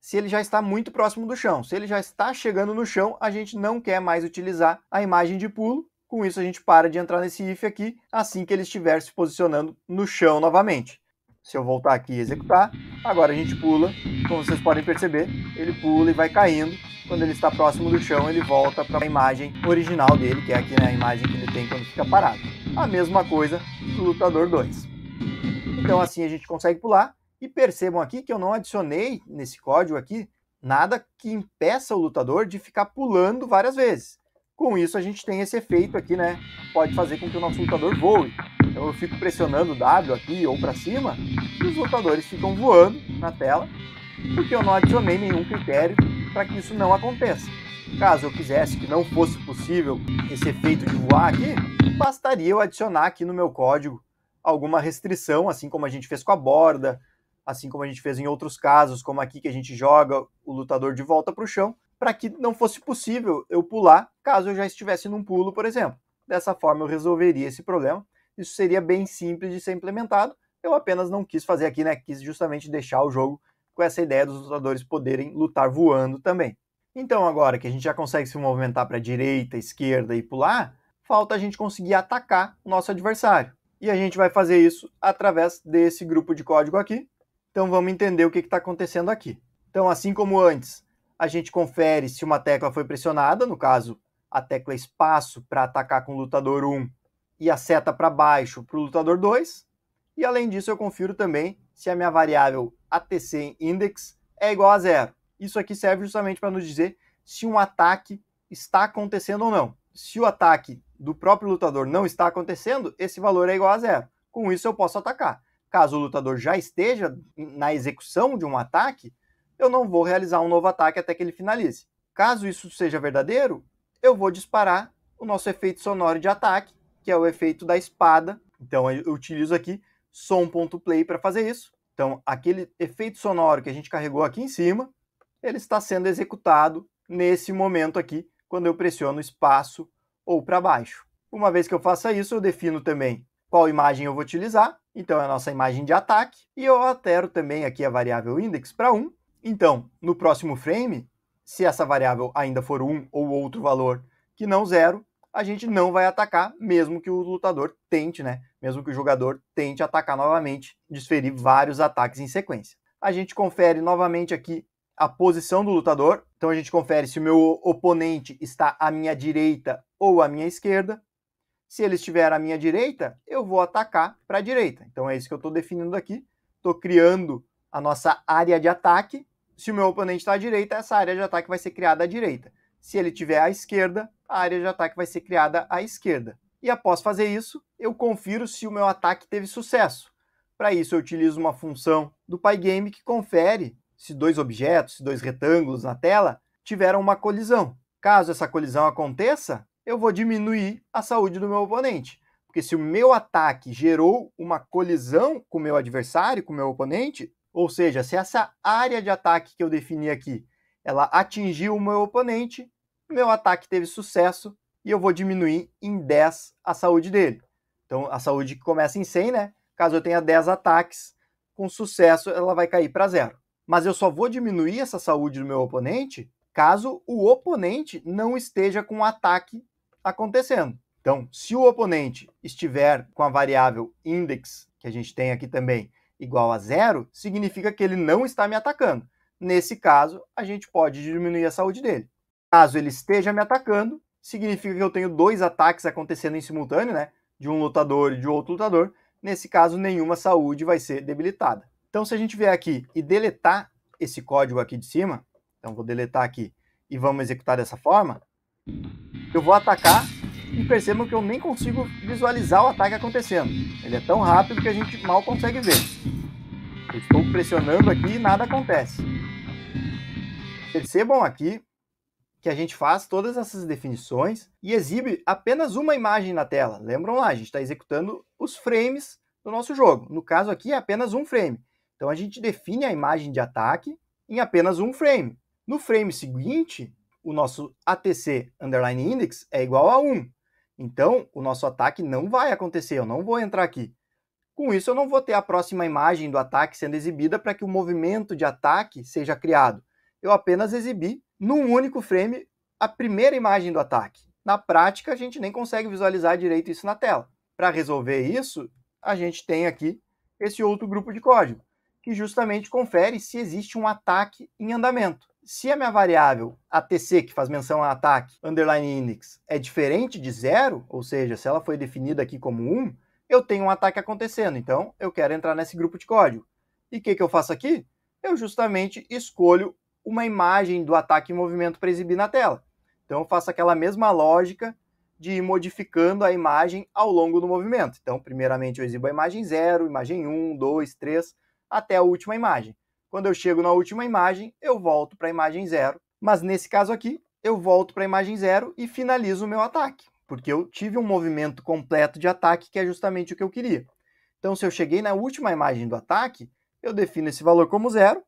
Se ele já está muito próximo do chão. Se ele já está chegando no chão, a gente não quer mais utilizar a imagem de pulo. Com isso, a gente para de entrar nesse if aqui, assim que ele estiver se posicionando no chão novamente. Se eu voltar aqui e executar, agora a gente pula. Como vocês podem perceber, ele pula e vai caindo. Quando ele está próximo do chão, ele volta para a imagem original dele, que é aqui, né, a imagem que ele tem quando fica parado. A mesma coisa do lutador 2. Então assim a gente consegue pular. E percebam aqui que eu não adicionei nesse código aqui nada que impeça o lutador de ficar pulando várias vezes. Com isso a gente tem esse efeito aqui, né? Pode fazer com que o nosso lutador voe. Então eu fico pressionando o W aqui ou para cima e os lutadores ficam voando na tela, porque eu não adicionei nenhum critério para que isso não aconteça. Caso eu quisesse que não fosse possível esse efeito de voar aqui, bastaria eu adicionar aqui no meu código alguma restrição, assim como a gente fez com a borda, assim como a gente fez em outros casos, como aqui que a gente joga o lutador de volta para o chão, para que não fosse possível eu pular caso eu já estivesse num pulo, por exemplo. Dessa forma eu resolveria esse problema. Isso seria bem simples de ser implementado. Eu apenas não quis fazer aqui, né? Quis justamente deixar o jogo com essa ideia dos lutadores poderem lutar voando também. Então agora que a gente já consegue se movimentar para a direita, esquerda e pular, falta a gente conseguir atacar o nosso adversário. E a gente vai fazer isso através desse grupo de código aqui. Então vamos entender o que está acontecendo aqui. Então, assim como antes, a gente confere se uma tecla foi pressionada, no caso, a tecla espaço para atacar com o lutador 1 e a seta para baixo para o lutador 2. E além disso, eu confiro também se a minha variável ATC index é igual a 0. Isso aqui serve justamente para nos dizer se um ataque está acontecendo ou não. Se o ataque do próprio lutador não está acontecendo, esse valor é igual a 0. Com isso, eu posso atacar. Caso o lutador já esteja na execução de um ataque, eu não vou realizar um novo ataque até que ele finalize. Caso isso seja verdadeiro, eu vou disparar o nosso efeito sonoro de ataque, que é o efeito da espada. Então eu utilizo aqui som.play para fazer isso. Então aquele efeito sonoro que a gente carregou aqui em cima, ele está sendo executado nesse momento aqui, quando eu pressiono espaço ou para baixo. Uma vez que eu faça isso, eu defino também qual imagem eu vou utilizar. Então é a nossa imagem de ataque. E eu altero também aqui a variável index para 1. Então, no próximo frame, se essa variável ainda for 1 ou outro valor que não 0, a gente não vai atacar, mesmo que o lutador tente, né? Mesmo que o jogador tente atacar novamente, desferir vários ataques em sequência. A gente confere novamente aqui a posição do lutador. Então a gente confere se o meu oponente está à minha direita ou à minha esquerda. Se ele estiver à minha direita, eu vou atacar para a direita. Então é isso que eu estou definindo aqui. Estou criando a nossa área de ataque. Se o meu oponente está à direita, essa área de ataque vai ser criada à direita. Se ele estiver à esquerda, a área de ataque vai ser criada à esquerda. E após fazer isso, eu confiro se o meu ataque teve sucesso. Para isso, eu utilizo uma função do Pygame que confere se dois objetos, se dois retângulos na tela tiveram uma colisão. Caso essa colisão aconteça, eu vou diminuir a saúde do meu oponente. Porque se o meu ataque gerou uma colisão com o meu adversário, com o meu oponente, ou seja, se essa área de ataque que eu defini aqui, ela atingiu o meu oponente, meu ataque teve sucesso e eu vou diminuir em 10 a saúde dele. Então, a saúde que começa em 100, né? Caso eu tenha 10 ataques, com sucesso ela vai cair para 0. Mas eu só vou diminuir essa saúde do meu oponente caso o oponente não esteja com um ataque acontecendo. Então, se o oponente estiver com a variável index, que a gente tem aqui também, igual a 0, significa que ele não está me atacando. Nesse caso, a gente pode diminuir a saúde dele. Caso ele esteja me atacando, significa que eu tenho dois ataques acontecendo em simultâneo, né? De um lutador e de outro lutador. Nesse caso, nenhuma saúde vai ser debilitada. Então, se a gente vier aqui e deletar esse código aqui de cima, então vou deletar aqui e vamos executar dessa forma, eu vou atacar e percebam que eu nem consigo visualizar o ataque acontecendo. Ele é tão rápido que a gente mal consegue ver. Eu estou pressionando aqui e nada acontece. Percebam aqui que a gente faz todas essas definições e exibe apenas uma imagem na tela. Lembram lá, a gente está executando os frames do nosso jogo. No caso aqui é apenas um frame. Então a gente define a imagem de ataque em apenas um frame. No frame seguinte, o nosso ATC underline index é igual a 1. Então o nosso ataque não vai acontecer, eu não vou entrar aqui. Com isso eu não vou ter a próxima imagem do ataque sendo exibida para que o movimento de ataque seja criado. Eu apenas exibi num único frame a primeira imagem do ataque. Na prática, a gente nem consegue visualizar direito isso na tela. Para resolver isso, a gente tem aqui esse outro grupo de código, que justamente confere se existe um ataque em andamento. Se a minha variável ATC, que faz menção a ataque, underline index, é diferente de 0, ou seja, se ela foi definida aqui como 1, eu tenho um ataque acontecendo, então eu quero entrar nesse grupo de código. E o que eu faço aqui? Eu justamente escolho uma imagem do ataque em movimento para exibir na tela. Então eu faço aquela mesma lógica de ir modificando a imagem ao longo do movimento. Então, primeiramente eu exibo a imagem 0, imagem 1, 2, 3, até a última imagem. Quando eu chego na última imagem, eu volto para a imagem 0. Mas nesse caso aqui, eu volto para a imagem 0 e finalizo o meu ataque, porque eu tive um movimento completo de ataque, que é justamente o que eu queria. Então, se eu cheguei na última imagem do ataque, eu defino esse valor como 0.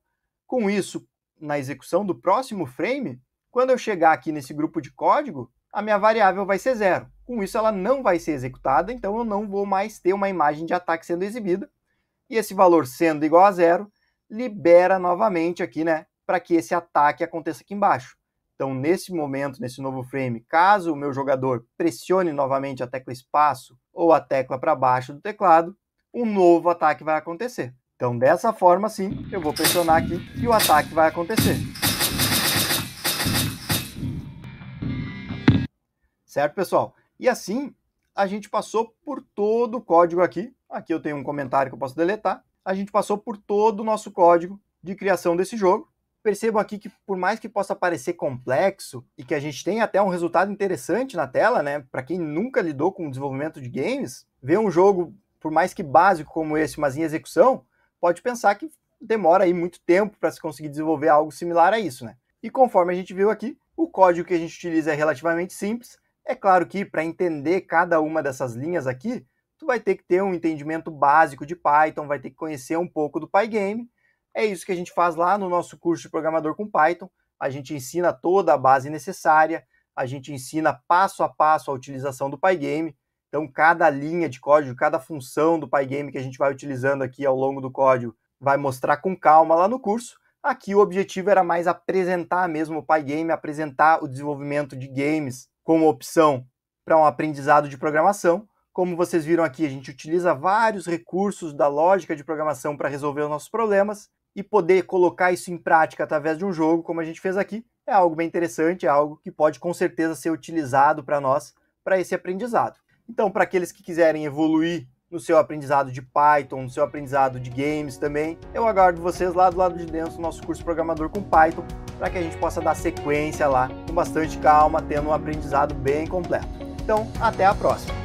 Com isso, na execução do próximo frame, quando eu chegar aqui nesse grupo de código, a minha variável vai ser 0. Com isso, ela não vai ser executada, então eu não vou mais ter uma imagem de ataque sendo exibida. E esse valor sendo igual a 0, libera novamente aqui, né, para que esse ataque aconteça aqui embaixo. Então, nesse momento, nesse novo frame, caso o meu jogador pressione novamente a tecla espaço ou a tecla para baixo do teclado, um novo ataque vai acontecer. Então, dessa forma, sim, eu vou pressionar aqui e o ataque vai acontecer. Certo, pessoal? E assim, a gente passou por todo o código aqui. Aqui eu tenho um comentário que eu posso deletar. A gente passou por todo o nosso código de criação desse jogo. Percebam aqui que, por mais que possa parecer complexo e que a gente tenha até um resultado interessante na tela, né? Para quem nunca lidou com o desenvolvimento de games, ver um jogo, por mais que básico como esse, mas em execução, pode pensar que demora aí muito tempo para se conseguir desenvolver algo similar a isso, né? E conforme a gente viu aqui, o código que a gente utiliza é relativamente simples. É claro que para entender cada uma dessas linhas aqui, tu vai ter que ter um entendimento básico de Python, vai ter que conhecer um pouco do Pygame. É isso que a gente faz lá no nosso curso de programador com Python. A gente ensina toda a base necessária, a gente ensina passo a passo a utilização do Pygame. Então, cada linha de código, cada função do Pygame que a gente vai utilizando aqui ao longo do código, vai mostrar com calma lá no curso. Aqui o objetivo era mais apresentar mesmo o Pygame, apresentar o desenvolvimento de games como opção para um aprendizado de programação. Como vocês viram aqui, a gente utiliza vários recursos da lógica de programação para resolver os nossos problemas, e poder colocar isso em prática através de um jogo, como a gente fez aqui, é algo bem interessante, é algo que pode com certeza ser utilizado para nós, para esse aprendizado. Então, para aqueles que quiserem evoluir no seu aprendizado de Python, no seu aprendizado de games também, eu aguardo vocês lá do lado de dentro do nosso curso Programador com Python, para que a gente possa dar sequência lá, com bastante calma, tendo um aprendizado bem completo. Então, até a próxima!